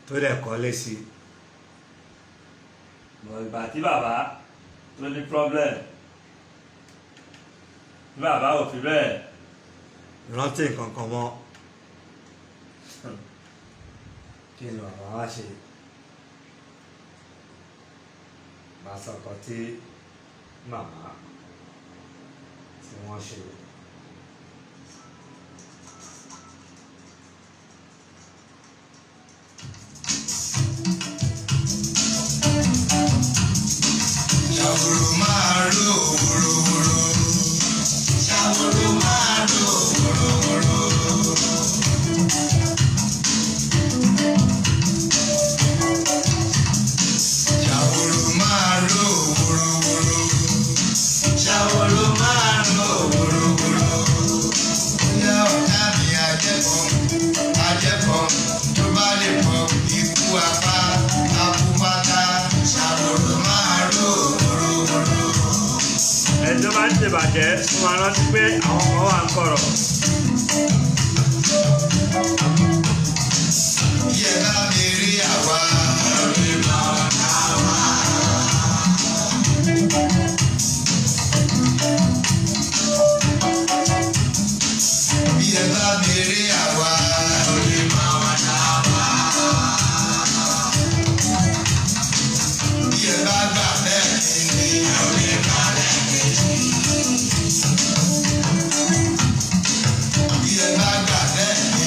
tó dẹ̀ kọ́lé sí. But ìgbà tí bàbá tó ní problem tí bàbá ò fi bẹ́ẹ̀ rántí nǹkan kan mọ́. Kí ni bàbá wá ṣe? Màá sọ̀kọ̀ tí màmá tí wọ́n ṣe. Ṣàwòrò máa ró wòròwòrò. Ṣàwòrò máa ró wòròwòrò. Ṣàwòrò máa ró wòròwòrò. Ṣàwòrò máa ró wòròwòrò. Bóyá ọ̀tá mi ajẹ́pọ̀ tó bá lè pọ̀ ikú apá apúpátá. Ṣàwòrò máa ró wòròwòrò. Ẹjọ́ bá ń ṣèbàjẹ́ fún wa rántí pé àwọn ọmọ wa ń kọ̀rọ̀. Yẹ bá mi rí àwa. Yẹ bá mi rí àwa. Yẹ bá gbà bẹ́ẹ̀ ni. Yẹ bá gbà bẹ́ẹ̀ ni.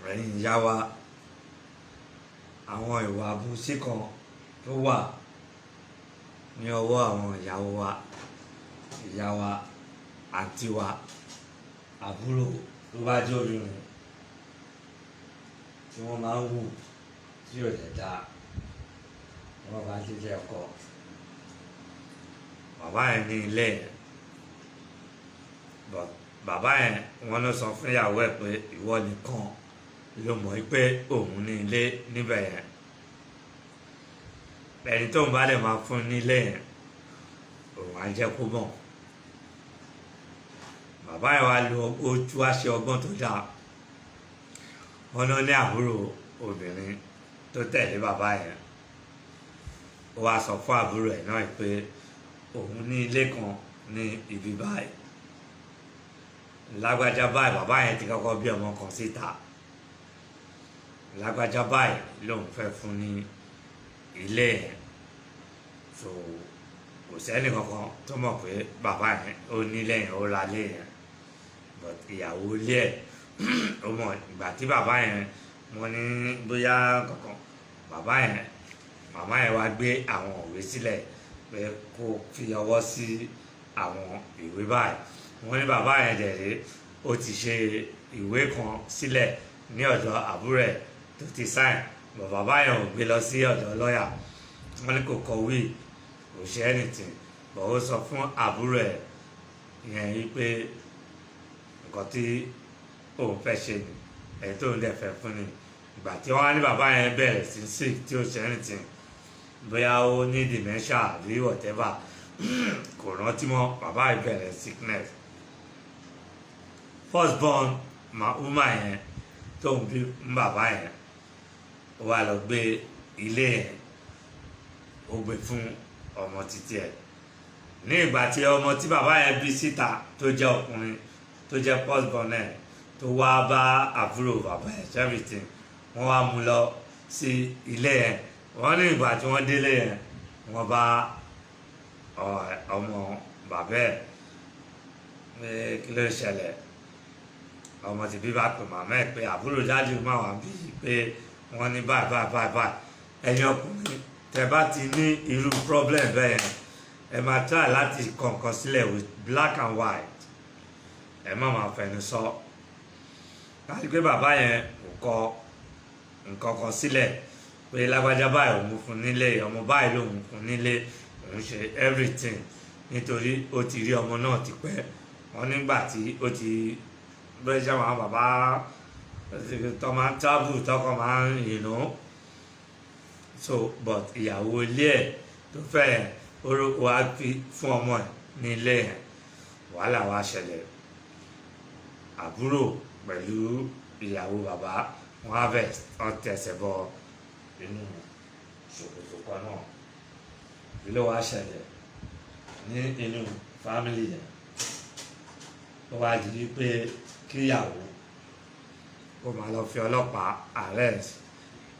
ẹ̀yin ìyá wa àwọn ìwà àbòsí kan tó wà ní ọwọ́ àwọn ìyàwó wa ìyá wa àǹtí wa àbúrò tó bá jẹ́ obìnrin tí wọ́n máa ń wù tí ò lè dá wọ́n bá dídé ọkọ bàbá yẹn ní ilé yẹn bàbá yẹn wọ́n ló sọ fún ìyàwó ẹ̀ pé ìwọ nìkan ló mọ̀ pé òun ní ilé níbẹ̀ yẹn ẹni tó ń bá lè máa fún nílé yẹn òun á jẹ́ kó mọ̀ bàbá yẹn wá lo ojú àṣẹ ọgbọ́n tó dáa wọn ló ní àbúrò obìnrin tó tẹ̀lé bàbá yẹn ó wá sọ fún àbúrò ẹ̀ náà pé òun ní ilé kan ní ibi báyìí lágbájá báyìí bàbá yẹn ti kọ́kọ́ bí ọmọ kan síta lágbájá báyìí lòun fẹ́ fún ní ilé yẹn so kò sẹ́ni kankan tó mọ̀ pé bàbá yẹn ó nílé yẹn ó ra lé yẹn but ìyàwó ilé ẹ̀ ó mọ̀ ìgbà tí bàbá yẹn wọ́n ní bóyá kankan bàbá yẹn màmá yẹn wá gbé àwọn òwe sílẹ̀ pé kó fi ọwọ́ sí àwọn ìwé báyìí wọ́n ní bàbá yẹn dẹ̀rẹ́ ó ti ṣe ìwé kan sílẹ̀ ní ọ̀dọ̀ àbúrò ẹ̀ tó ti sign bàbá yẹn ò gbé lọ sí ọ̀dọ̀ lọ́ọ̀yà wọ́n ní kò kọ̀wé kò ṣe anything bọ̀ ó sọ fún àbúrò ẹ̀ yẹn wípé nǹkan tí òun fẹ́ ṣe ni ẹ̀yìn tó ń dẹ̀ fẹ́ fún ni ìgbà tí wọ́n á ní bàbá yẹn bẹ̀rẹ̀ sí sick tí ó ṣe anything bóyá ó ní dementia àbí whatever kò rántí mọ́ bàbá yẹn bẹ̀rẹ̀ sickness first born woman yẹn tó ń bí bàbá yẹn ó wá lọ gbé ilé yẹn ó gbé fún ọmọ títí ẹ̀ ní ìgbà tí ọmọ tí bàbá yẹn bí síta tó jẹ́ ọkùnrin tó jẹ́ first born ẹ̀ tó wá bá àbúrò bàbá ẹ̀ everything wọ́n wá mú lọ sí ilé yẹn wọ́n ní ìgbà tí wọ́n délé yẹn wọ́n bá ọmọ bàbá ẹ̀ pé kí ló ṣẹlẹ̀ ọmọ tí bí bá pè màmá ẹ̀ pé àbúrò dájú máa wà bí pé wọ́n ní báyìí ẹ̀yin ọkùnrin tẹ́ bá ti ní irú problem bẹ́ẹ̀ yẹn ẹ máa try láti kọ̀ọ̀kan sílẹ̀ with black and white ẹ má máa fẹnu sọ láti pé bàbá yẹn kò kọ nǹkan kan sílẹ̀ pé lágbájá báyìí òun fún nílé ọmọ báyìí lòun fún nílé òun ṣe everything nítorí ó ti rí ọmọ náà ti pẹ́ wọ́n nígbà tí ó ti bẹ́ẹ̀ ṣe àwọn bàbá tó máa ń travel tọkọ máa ń yìnbó so but ìyàwó ilé ẹ̀ tó fẹ́ orúkọ wá fi fún ọmọ ẹ̀ ní ilé ẹ̀ wàhálà wá ṣẹlẹ̀ àbúrò pẹ̀lú ìyàwó bàbá wọn á bẹ̀ wọ́n tẹ̀sẹ̀ bọ inú ṣòkòtò kan náà bí ló wá ṣẹlẹ̀ ní inú fámìlì yẹn ó wá di pé kíyàwó kó máa lọ fi ọlọ́pàá arrest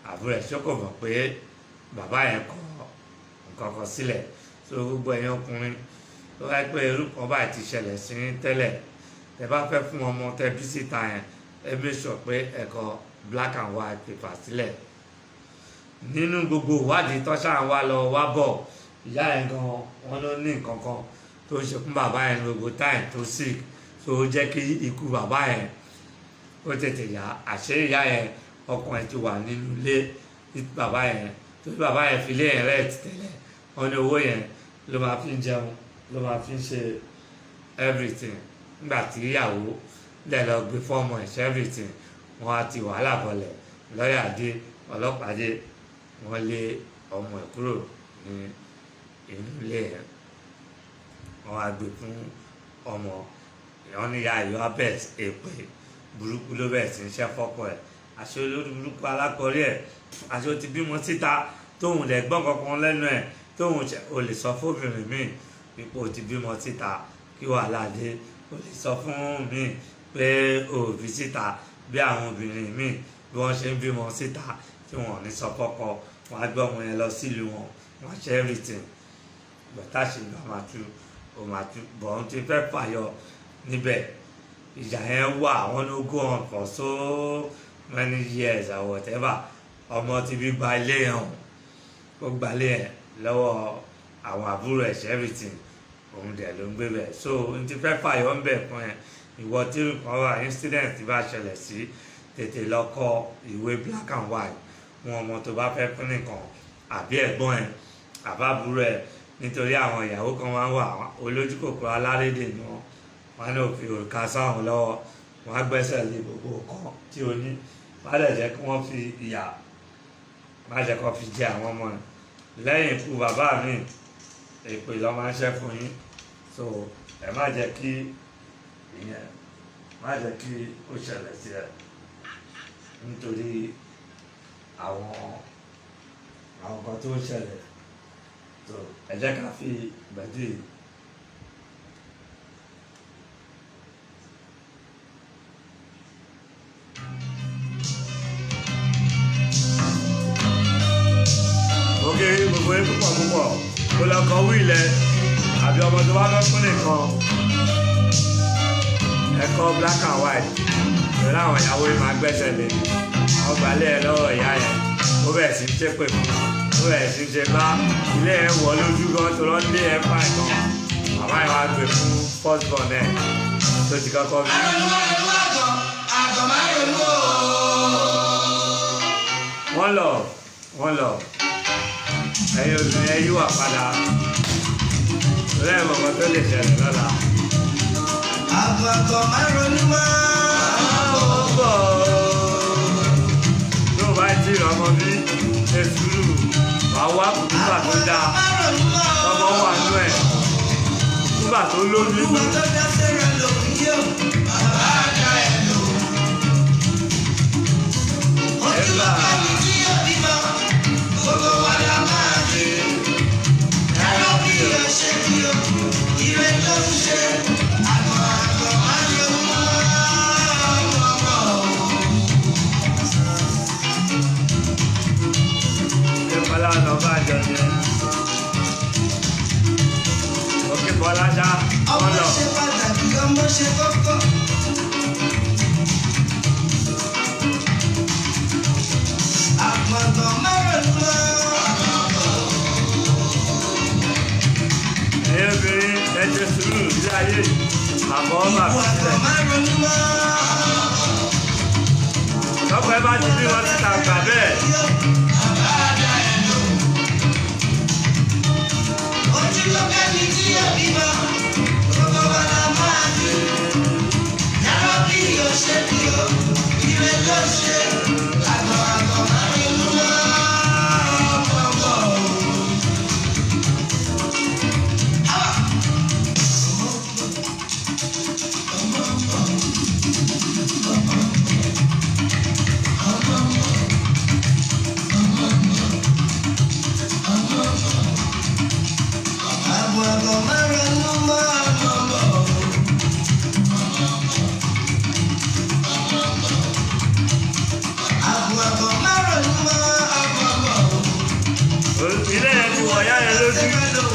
àbúrò ẹ̀ ṣókò mọ̀ pé bàbá yẹn kọ nǹkan kan sílẹ̀ tó gbogbo ẹ̀yin ọkùnrin tó wáyé pé irú kan báyìí ti ṣẹlẹ̀ sí tẹ́lẹ̀ tẹ́ bá fẹ́ fún ọmọ tẹ́ bí síta yẹn ẹ make sure pé ẹ kọ black and white paper sílẹ̀ nínú gbogbo ìwádìí tó ṣáà wá lọ wá bọ̀ ìyá yẹn gan wọn ló ní nǹkan kan tó ń ṣe fún bàbá yẹn gbogbo time tó sick tó jẹ́ kí ikú bàbá yẹn ó tètè yá àṣé ìyá yẹn ọkàn ẹ̀ ti wà nínú ilé bàbá yẹn tó bàbá yẹn fi lé yẹn rẹ̀ tẹ́lẹ̀ wọn ní owó yẹn ló máa fi ń jẹun ló máa fi ń ṣe everything nígbà tí ìyàwó lẹ̀ lọ gbé fọ́ọ̀mù ẹ̀ ṣe everything wọn á ti wàhálà bọ̀lẹ̀ lọ́ọ̀yà dé ọlọ́pàá dé wọ́n lé ọmọ ẹ̀ kúrò ní inú ilé yẹn wọ́n á gbé fún ọmọ ìyọ́n níyà ìyọ́ abẹ́ èpè burúkú ló bẹ̀rẹ̀ sí ń ṣẹ́ fọ́kọ ẹ̀ àṣé olórí burúkú alákọ̀ọ́rí ẹ̀ àṣé ó ti bímọ síta tóun lè gbọ́n kankan lẹ́nu ẹ̀ tóun ò lè sọ fóbìnrin míì pípò ti bímọ síta kí wàhálà dé o lè sọ fún mi pé o bí síta bí àwọn obìnrin míì bí wọ́n ṣe ń bímọ síta tí wọ́n ò ní sọ fọ́kọ wọ́n á gbé ọmọ yẹn lọ sílùú wọn wọ́n ṣe everything bọ̀tá ṣe lọ́ máa tú o máa tú bọ̀ ohun tí fẹ́ fàyọ níbẹ̀ ìjà yẹn wà wọ́n ló go on for so many years or whatever ọmọ ti bí gba ilé yẹn o ó gbalẹ̀ yẹn lọ́wọ́ àwọn àbúrò ẹ̀ ṣe everything òun dẹ̀ ló ń gbé bẹ̀ so n ti fẹ́ fàyọ ń bẹ̀ fún ẹ ìwọ tí nǹkan wà incident ti bá ṣẹlẹ̀ sí tètè lọ kọ ìwé black and white fún ọmọ tó bá fẹ́ fún nìkan àbí ẹ̀gbọ́n ẹ̀ àbábúrò ẹ̀ nítorí àwọn ìyàwó kan máa ń wà olójú kòkòrò alárédè ni wọn ní òfin òrùka sáwọn lọ́wọ́ wọn á gbẹ́sẹ̀ lé gbogbo kan tí o ní má dẹ̀ jẹ́ kí wọ́n fi ìyà má jẹ́ kó fi jẹ àwọn ọmọ ẹ̀ lẹ́yìn ikú bàbá mi èpè lọ́ máa ń ṣẹ́ fún yín so ẹ má jẹ́ kí ìyẹn má jẹ́ kí ó ṣẹlẹ̀ sí ẹ nítorí àwọn kan tó ń ṣẹlẹ̀ so ẹ jẹ́ ká fi gbẹ̀dú yìí. ok gbogbo yín púpọ̀ ó lọ kọ wíìlẹ̀ àbí ọmọ tó bá fẹ́ fún nìkan ẹ̀kọ́ black and white pẹ̀lú àwọn ìyàwó yìí máa gbẹ́sẹ̀ lé wọ́n gbalẹ̀ ẹ lọ́wọ́ ìyá yẹn ó bẹ̀rẹ̀ sí í ṣépè fún ó bẹ̀rẹ̀ sí í ṣe bá ilé ẹ̀ wọ̀ lójú gan tó lọ́ lé ẹ̀ fáìn gan màmá yẹn wá gbé fún first born ẹ̀ tó ti kọ́kọ́ bí. wọ́n lọ ẹ̀yin obìnrin ẹ yíwà padà lẹ́yìn mọ̀mọ́ tó lè ṣẹlẹ̀ lọ́la. àgbàgbọ́ máa ronú mọ́. bọ̀ tó o bá jí ọmọ bí ṣe sùúrù wàá wá nígbà tó dáa ọmọ wà nú ẹ̀ nígbà tó lóyún. olúwa tó dá sẹ́rẹ̀ lòun yóò bàbá àdá ẹ̀ lò. ojú ọ̀gá mi tí yóò bímọ gbogbo wa la máa dé. ẹ̀rọ bí o ṣe bí o ire ló ń ṣe. àgbọ̀ máa ń ronú mọ́. Bọ́lá ọ̀nà bá jọ yẹn. Òkè Bọ́lá ṣá wọ́n lọ. ọmọ ṣe pàtàkì ọmọ ṣe kókó. àpọ̀gbọ̀n márùn-ún lọ. Ẹ̀yin obìnrin ẹ ṣe sùúrù sí ayé àbọ̀ ọmọ àbísílẹ̀. àpọ̀gbọ̀n márùn-ún lọ. Lọ́pọ̀ ẹ bá ti bí wọn síta gbà bẹ́ẹ̀. ojú ló kẹ́ni tí yóò bímọ gbogbo wa la máa dé. yàrá bí o ṣe bí o ire ló ṣe. àgbọ̀ márùn-ún lọ. àgbọ̀ márùn-ún lọ. àgbọ̀ márùn-ún lọ. Ilé yẹn ti wọ̀ yá yẹn lójú.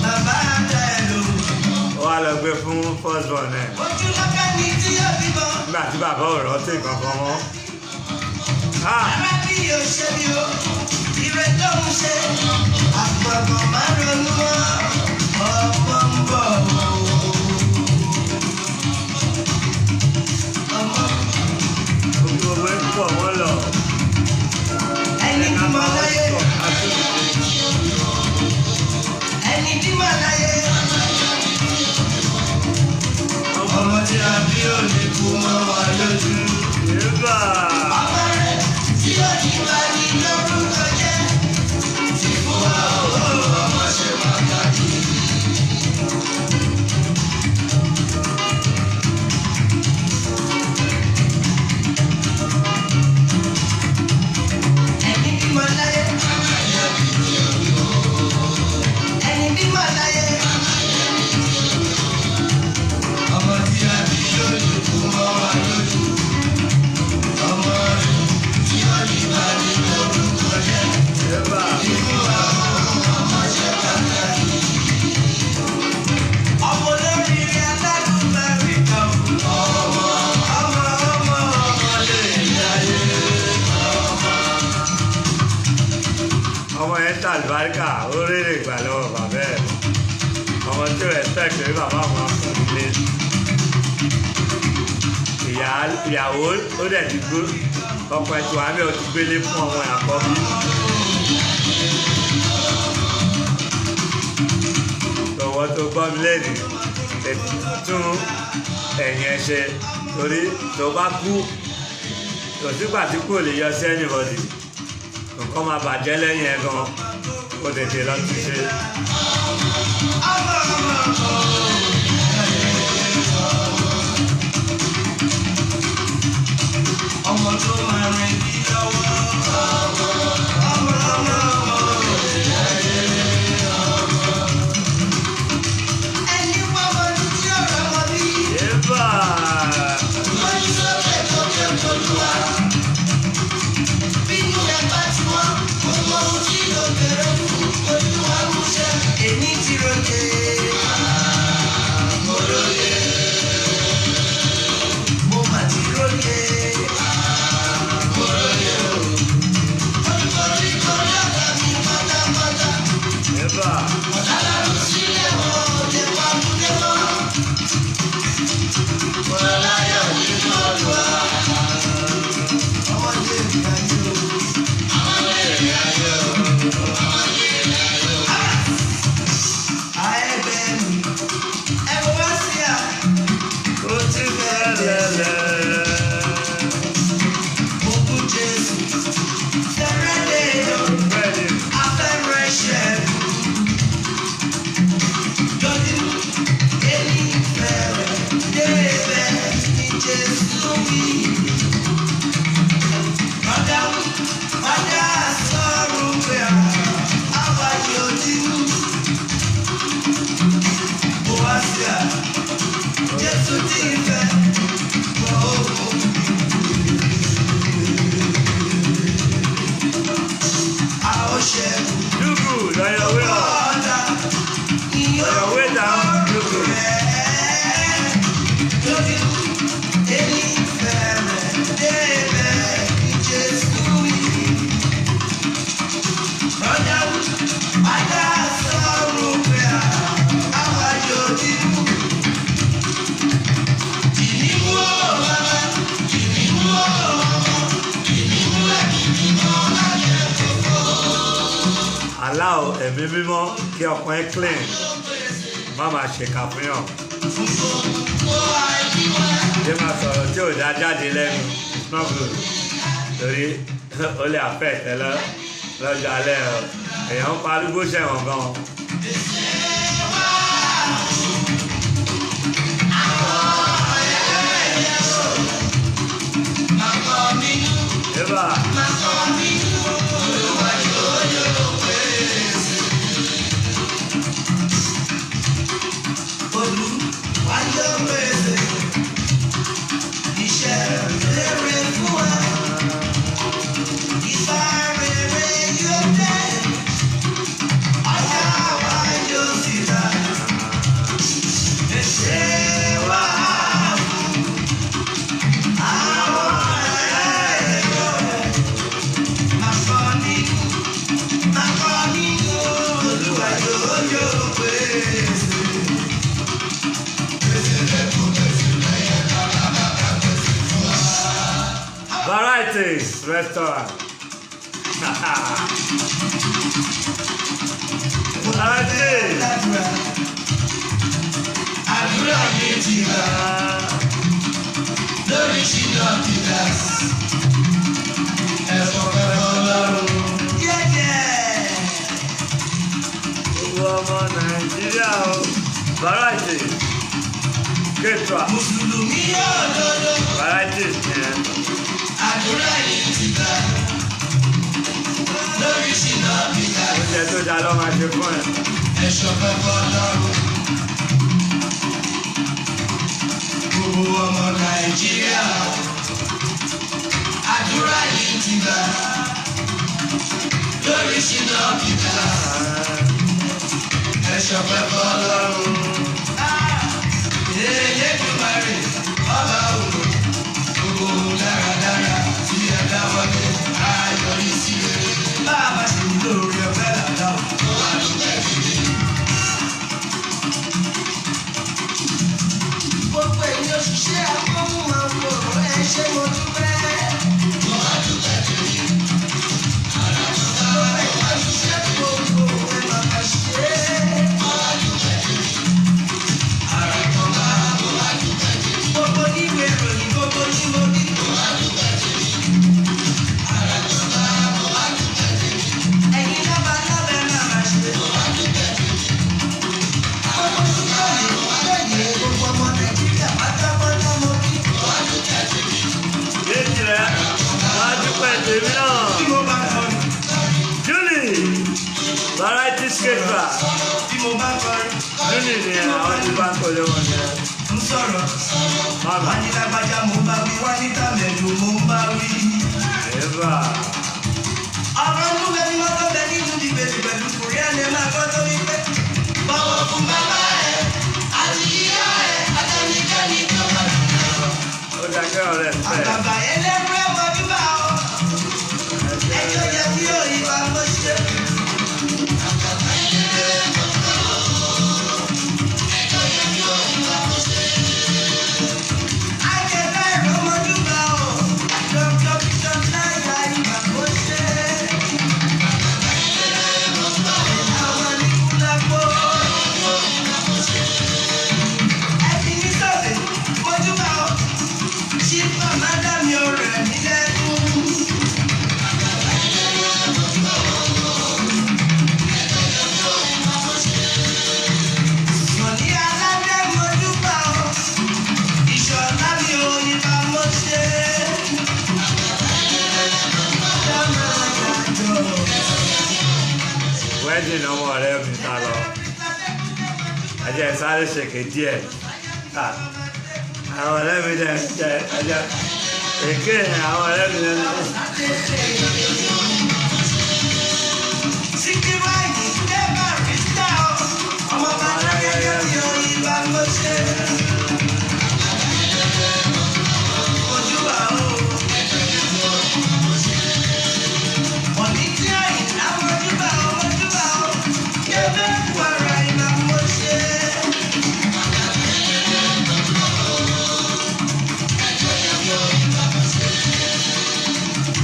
bàbá àdá ẹ̀ lò. Ó wá lọ gbé fún first born ẹ̀. ojú ló kẹ́ni tí yóò bímọ. Nígbà tí bàbá ò rántí kankan mọ́. yàrá bí o ṣe bí o ire tó ń ṣe. àgbọ̀ márùn-ún lọ. ọ̀pọ̀ ń bọ̀. Ojú gbogbo ẹ̀ púpọ̀ wọ́n lọ. ẹni bímọ láyé. ẹni bímọ láyé. ọmọ tí a bí ò ní kú mọ́ wa lójú. Yorùbá. ọmọ rẹ̀ tí ò ní bá ní lórúkọ jẹ́. tí fún wa ò ọmọ ṣe pàtàkì. ẹni bímọ láyé. ẹni bímọ láyé. lálùbáríkà ó rèrè gbà lọ́wọ́ bàbá ẹ̀ ọmọ tí ó respect rí bàbá àwọn fún ilé ìyàwó ó dẹ̀ ti gbó ọkọ̀ ẹ̀tù àmì ó ti gbélé fún ọmọ àkọ́bí tọwọ́ tó gbọ́ mi lẹ́nu tún ẹ̀yìn ẹ̀ ṣe torí tó bá kú kò sígbà tí kò lè yọ sí anybody nǹkan máa bàjẹ́ lẹ́yìn ẹ̀ gan kó tètè lọ tún ṣe. ọmọ tó máa rìn bí lọ́wọ́ ẹni wá wọlé tí ọ̀rọ̀ wọn bí. Eba! wọ́n ní sọ́kẹ́ tó kẹ́ tolúwa bínú ẹ̀ bá ti wọ́n gbogbo ohun tí yóò bẹ̀rẹ̀ fún olúwa múṣẹ́ èmi ti ròkè. mo lóye mo mà ti ròkè. Eba! Allow ẹ̀mí mímọ́ kí ọkàn ẹ clean má máa ṣèkà fún yàn. Ṣé máa sọ̀rọ̀ tí ò dá jáde lẹ́nu it's not good torí ó lè àfẹ́ ìtẹ́lẹ̀ lọ́jọ́ alẹ́ èèyàn ń pa arúgbó ṣẹ̀wọ̀n gan. Eba! Varieties Restaurant. Varieties. àdúrà mi ti gbà lórí ṣìnà pillars ẹ̀fọ́ pẹ̀lú ọlọ́run. Gbogbo ọmọ Nàìjíríà o. Varieties. Ketra. mùsùlùmí yóò dodo. Varieties yẹn. àdúrà yìí ti gbà lórí ṣìnà pillars. Oúnjẹ tó dáa lọ́ máa ṣe fún ẹ. ẹ̀ṣọ́ pẹ̀lú ọlọ́run. gbogbo ọmọ Nàìjíríà àdúrà yìí ti gbà lórí ṣìnà pillars. ẹ̀ṣọ́ pẹ̀lú ọlọ́run. Elédùmarè ọba ògo gbogbo dáradára tí ẹ dáwọ́lé ayọ̀rí sí rere. bá a bá ṣe ní lórí ọ̀fẹ́ làdá o. tí mo bá kọrin. lónìí ni àwọn tí bá ń kọjọ wọn ni. ń sọ̀rọ̀ wá ní lágbájá mo bá wí wá ní tàmẹ̀dù mo ń bá wí. Eva. ọ̀rọ̀ ń lúwẹ̀ ní mọ́tò bẹ nínú ìbèjì pẹ̀lú kùrí ẹni máa gbọ́ tó ní pé. bọ̀wọ̀ fún bàbá ẹ̀ àti ìyá ẹ̀ àtẹnikẹ́ni tó bá dùn. Ó dákẹ́ ọ̀rẹ́ fẹ́. àgbàgbà ẹlẹ́rú ẹ̀ mọ́jú bá ọ. ẹjọ́ yẹ kí yóò yí bá mọ́ ṣe. Wedding ọmọ ọ̀rẹ́ mi ta lọ. Ẹjẹ́ sáré ṣèké díẹ̀. Àwọn ọ̀rẹ́ mi jẹ ẹjẹ́ èké àwọn ọ̀rẹ́ mi jẹ. Síkírù àyè jẹ́ bàrísítà ọmọ bàbá gẹ́gẹ́ bí oyin bá ló ṣe. Ojú wa o. Òní tí àyè láwọn ojú bá o. Kébé wàrà ìlà mo ṣe.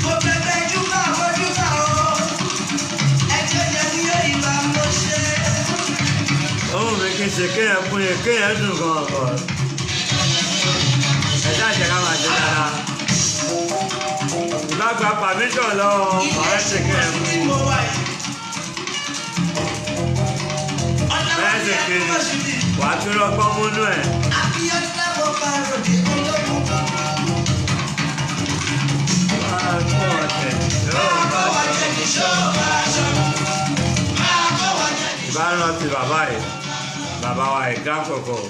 Mo bẹ̀bẹ̀ júbà mọ́júbà o. Ẹjọ́ yẹ kí yóò ìbá mo ṣe. Ohun mi kì í ṣe kéèyàn fún yẹn kéèyàn dùn gan ọkọ. Ẹ̀dá ìjẹ́ ká máa jẹ dáadáa. Ìbágba pàmíṣọ̀ lọ́wọ́ ọ̀rẹ́ ṣe kéèyàn fún yẹn. Bẹ́ẹ̀ ṣe kiri wàá tún lọ́gbọ́n múnú ẹ̀. Ìbáran ti bàbá yìí, bàbá wa ìgá kọ̀kọ̀.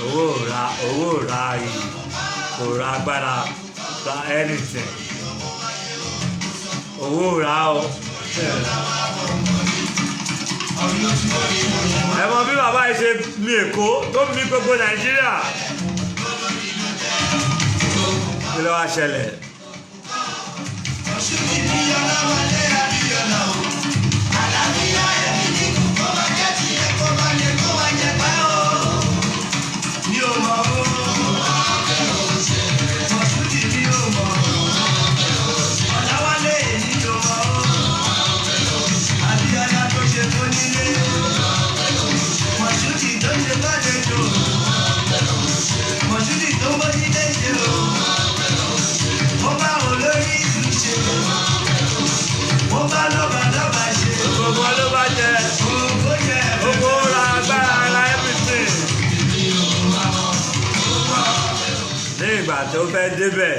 Owó ra yìí, kò ra agbára ra anything. Owó ra o. Ẹ mọ bí bàbá yìí ṣe mi Èkó tó mi gbogbo Nàìjíríà. Kí ló wá ṣẹlẹ̀? Ìgbà tó fẹ́ débẹ̀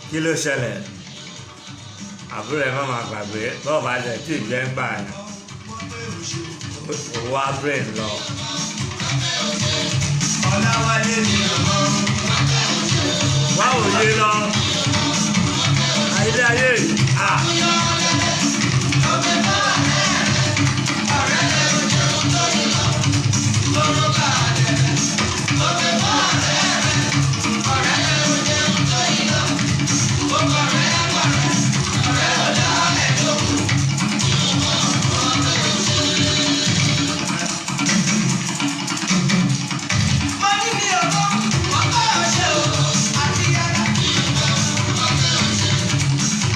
kí ló ṣẹlẹ̀? Àbúrò ẹ̀ má máa gbàgbé bọ́ọ̀ bá jẹ́ tí ìjẹ́ ń gbà yẹn owó abúlé lọ. Wá òye lọ ilé ayé yìí.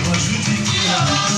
Ojú ti kí ọ.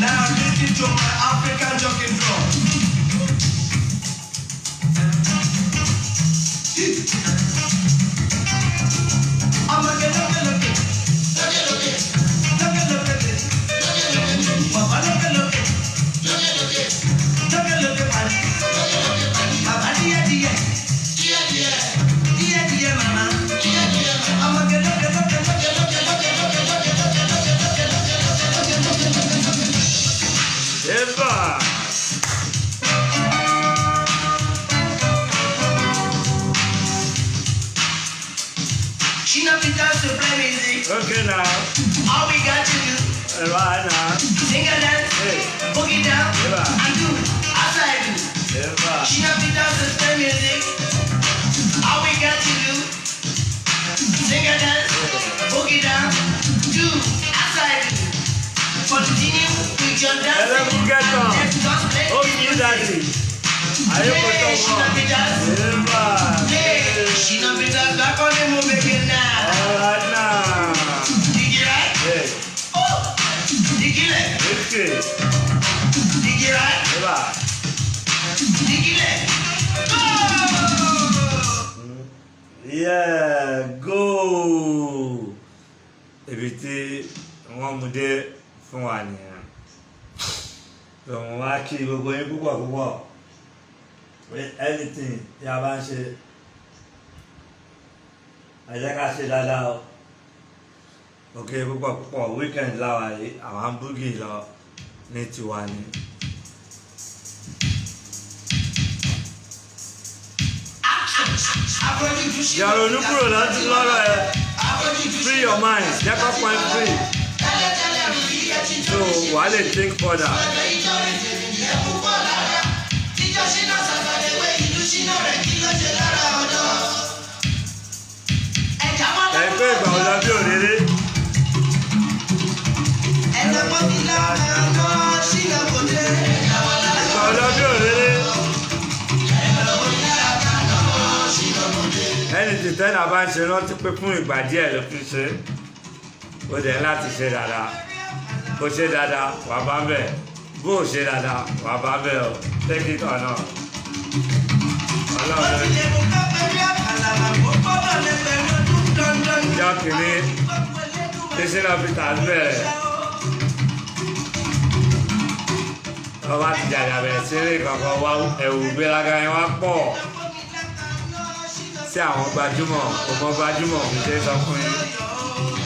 Now listen to my African jockey drum. I'm a get Eva. Shina Peters to play music. Okay now. All we got to do, Right now. sing a dance, Hey. boogie down, Eva. and do as I do. Eva. Shina Peters to play music. All we got to do, sing a dance, boogie down, do as I do. Continue with your dance. Hello, Bugeton. Just play Oh, you daddy. Are you Hey, Shina going Peters. Eva. Hey, Shina Peters back on the move again now. All right now. Dig it right? Hey. Oh, dig it right. Okay. Dig it right. Eva. Dig it right. Go! Yeah, go. Ibi tí wọ́n mú dé fún wa nìyẹn. Wọ́n wá kí gbogbo yín púpọ̀ púpọ̀. Anything tí a bá ń ṣe, ẹ jẹ́ ká ṣe dáadáa o. Ok púpọ̀ púpọ̀ weekend láwa yìí àwọn búgì lọ ní tiwa ni. Ìyàrá kúrò láti lọ́rọ̀ ẹ. Free your mind, jẹ́ kó point free. So wàá lè think further. Ẹgbẹ́ ìgbà ọ̀la bí òréré. Ìgbà ọ̀la bí òréré. Ẹni tí tẹ́lá bá ń ṣe rántí pé fún ìgbà díẹ̀ ló fi ṣe. Ó dẹ̀ láti ṣe dáadáa. Bó ṣe dáadáa wà bá bẹ̀. Bó ò ṣe dáadáa wà bá bẹ̀ o. Take it or not. Ọlọ́run ló ní. Ìjọ kìíní tí Shina Peters bẹ̀rẹ̀. Ọba ti jàjà bẹ̀rẹ̀ sí ní kankan wá ẹ̀wù gbéraga yẹn wá pọ̀ sí àwọn gbajúmọ̀ ọmọ gbajúmọ̀ kò ṣe é sọ fún yín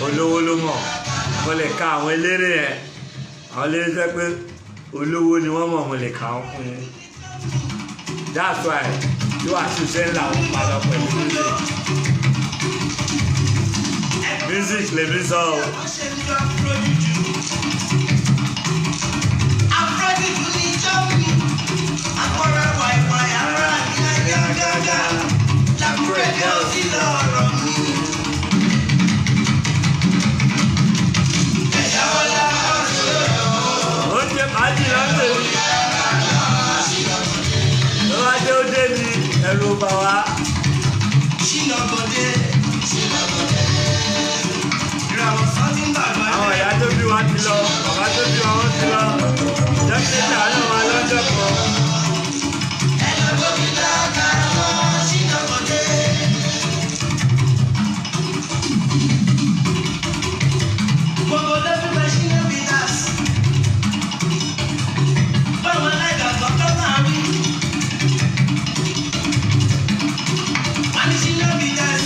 olówó ló mọ̀ mo lè ka àwọn eléré yẹn àwọn eléré jẹ́ pé olówó ni wọ́n mọ̀ mo lè ka wọ́n fún yín that's why tí wàá ṣiṣẹ́ ńlá wọn padà pẹ̀lú music lèmi sọ o. Oúnjẹ májì lọ́sẹ̀ mi. Lọ́wọ́ adé ó dé mi, ẹ̀rù bà wá. Àwọn ìyá tó bí wa ti lọ, bàbá tó bí wa wọ́n ti lọ. Dókítà náà wà lọ́jọ́ kan. Shina Peters,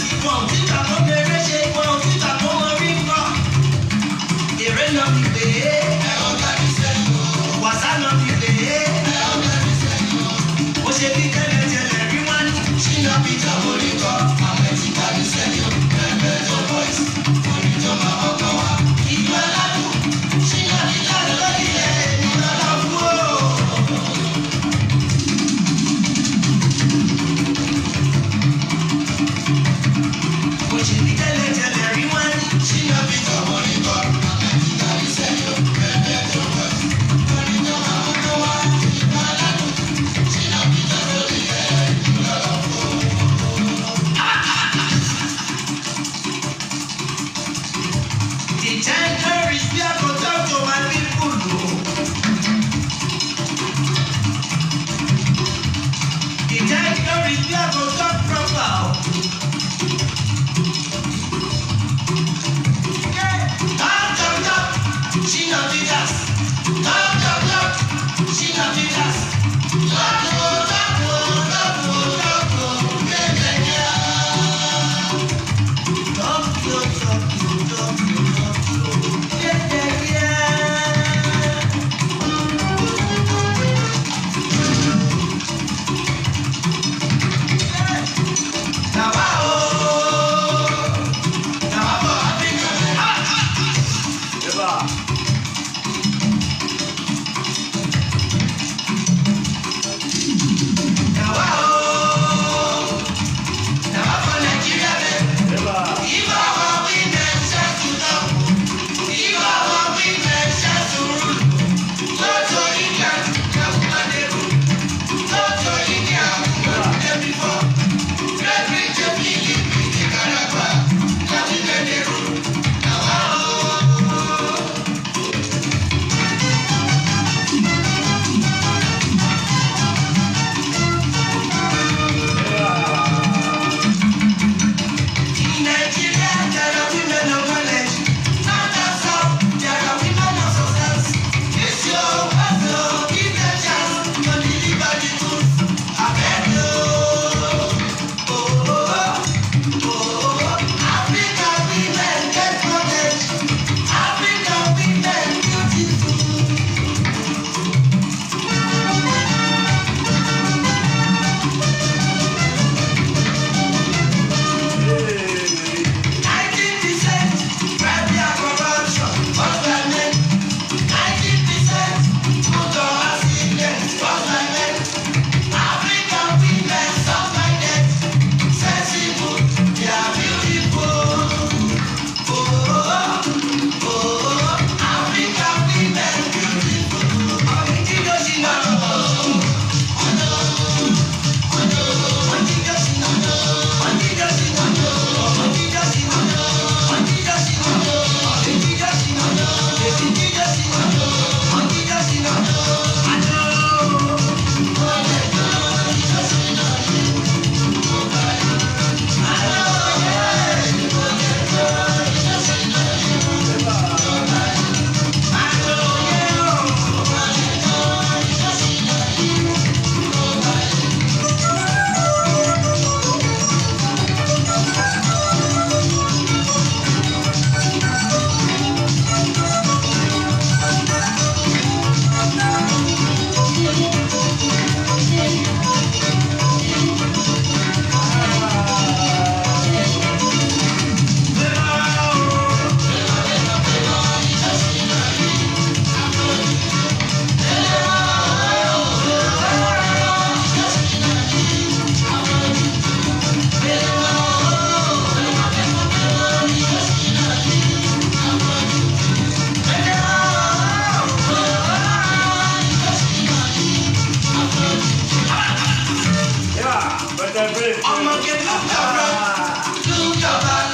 Ọmọge look your front, look your back.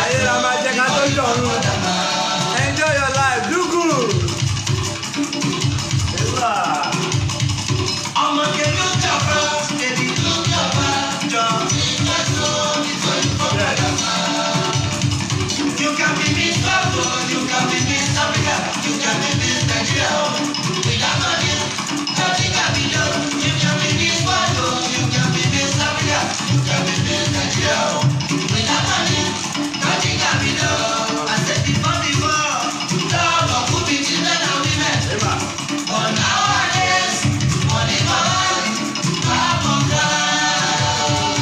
Ayé la máa jẹ́ ká tó jọ̀run. Enjoy your life, do good. Ọmọge look your front, baby look your back. Jọ. You can be Miss Congo, you can be Miss Africa, you can be Miss Nigeria. Without money, nothing can be done. You can be Miss Congo, you can be Miss Africa, you can be Miss Nigeria. Without money, nothing can be done. I said before, love of good children and women. But nowadays, money gone, power for God.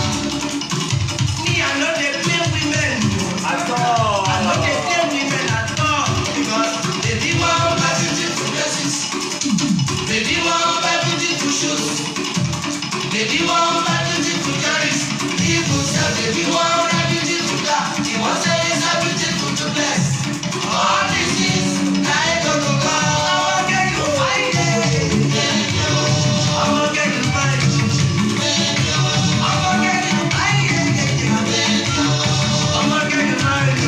Me, I know they play women. At all. I know they play women at all because they be one buy beautiful dresses, they be one buy beautiful shoes, they be one buy beautiful jewelries. People say they be one buy beautiful car. He wants say it's a beautiful to bless. All these things, now it go to God. I'ma get you fine, I'ma get you fine, I'ma get you fine, I'ma get you fine.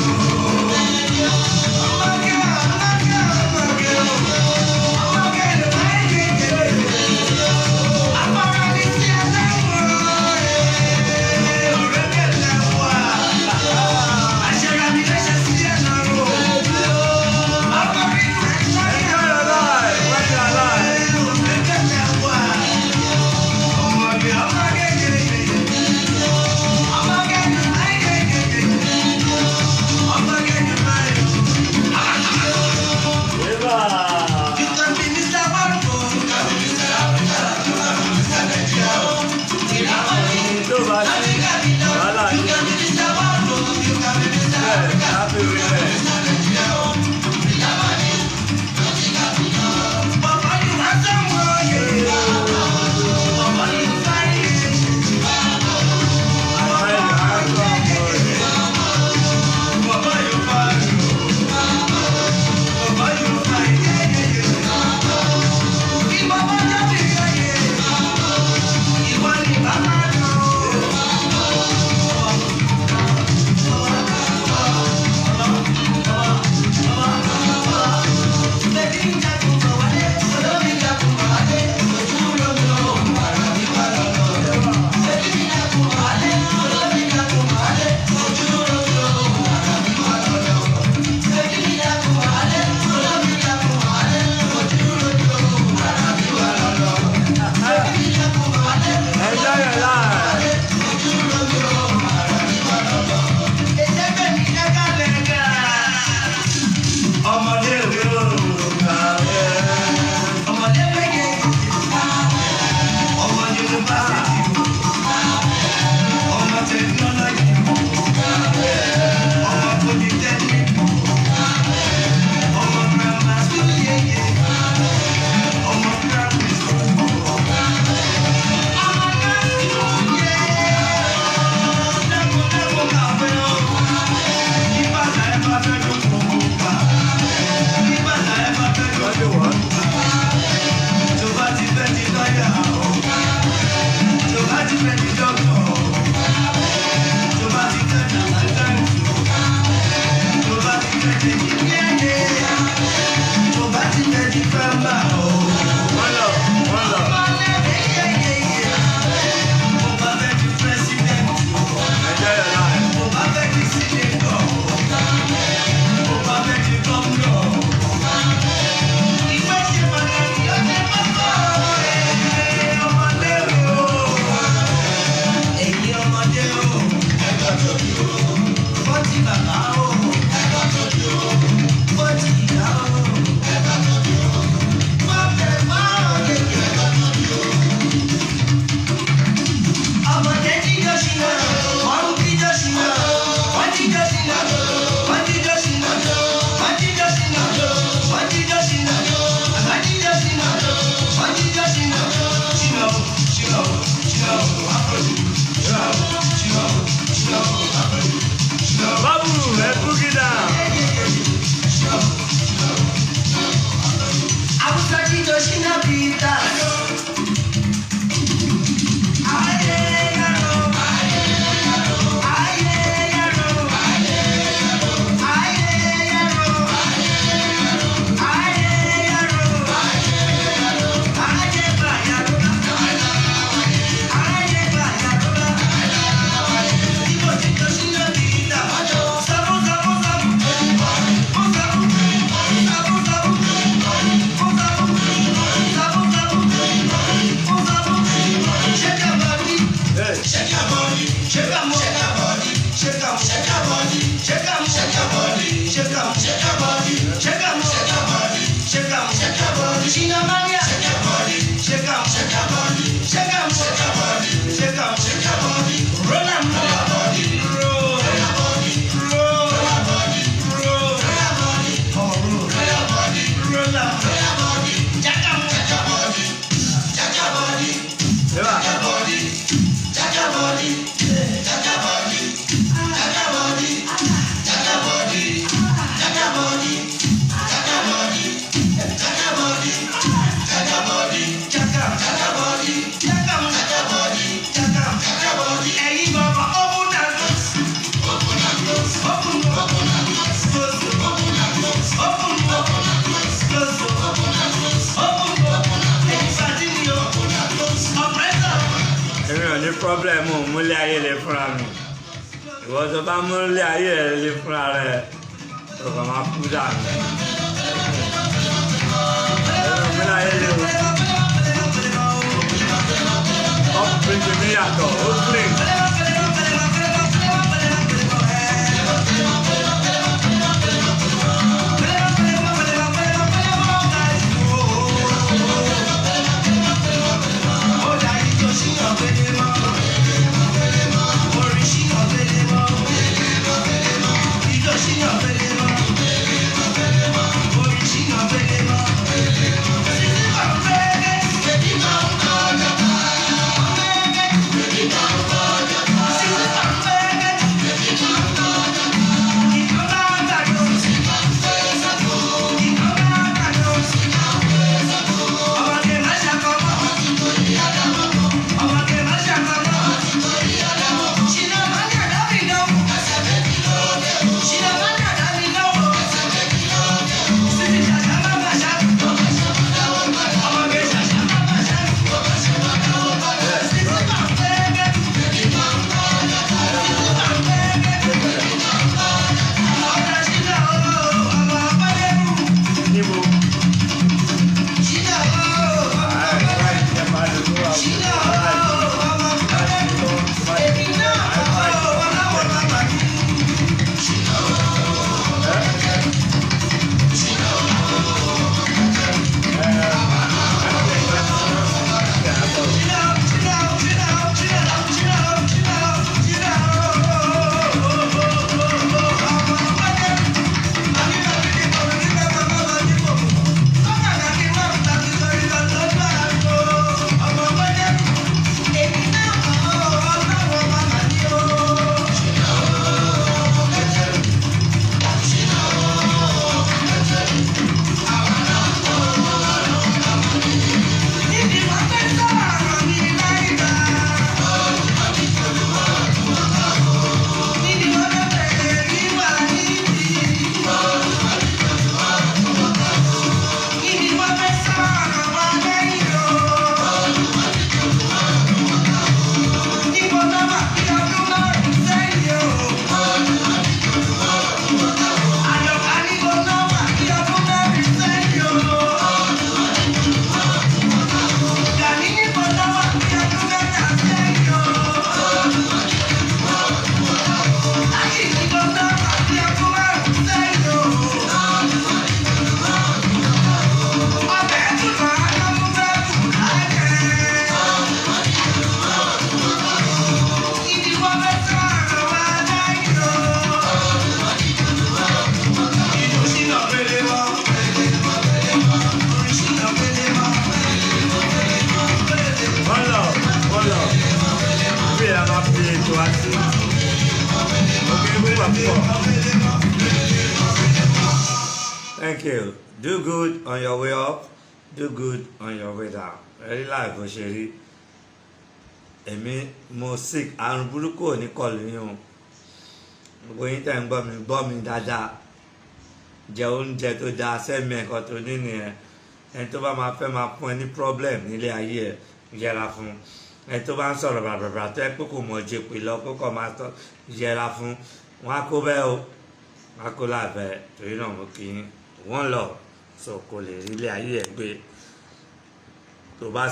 problem múlé ayé lè fúnra mi ìwọ tó bá múlé ayé lè fúnra rẹ tó kàn máa kú dànù múlé ayé lè o ọ̀pìnrin mi yàtọ̀ ó clean. Thank you. Do good on your way up. Do good on your way down. Very life bó ṣe rí. Èmi mo sick. Àrùn burúkú ò ní kọlù yín o. Gbogbo yín tẹ̀ ń gbọ́ mi dáadáa. Jẹ oúnjẹ tó dáa sẹ́mi ẹ̀kọ́ tó ní nìyẹn. Ẹni tó bá máa fẹ́ máa fún ẹ ní problem nílé ayé ẹ̀ yẹra fún. Ẹni tó bá ń sọ̀rọ̀ bàbàbà tó ẹ pé kò mọ̀ jẹ pé lọ kó kọ̀ máa tọ́ yẹra fún. Wọ́n á kó bẹ́ẹ̀ o. Wọ́n á kó láàbẹ̀ torí náà mo kì í wọ́n lọ so kò lè rí ilé ayé ẹ̀ gbé tó bá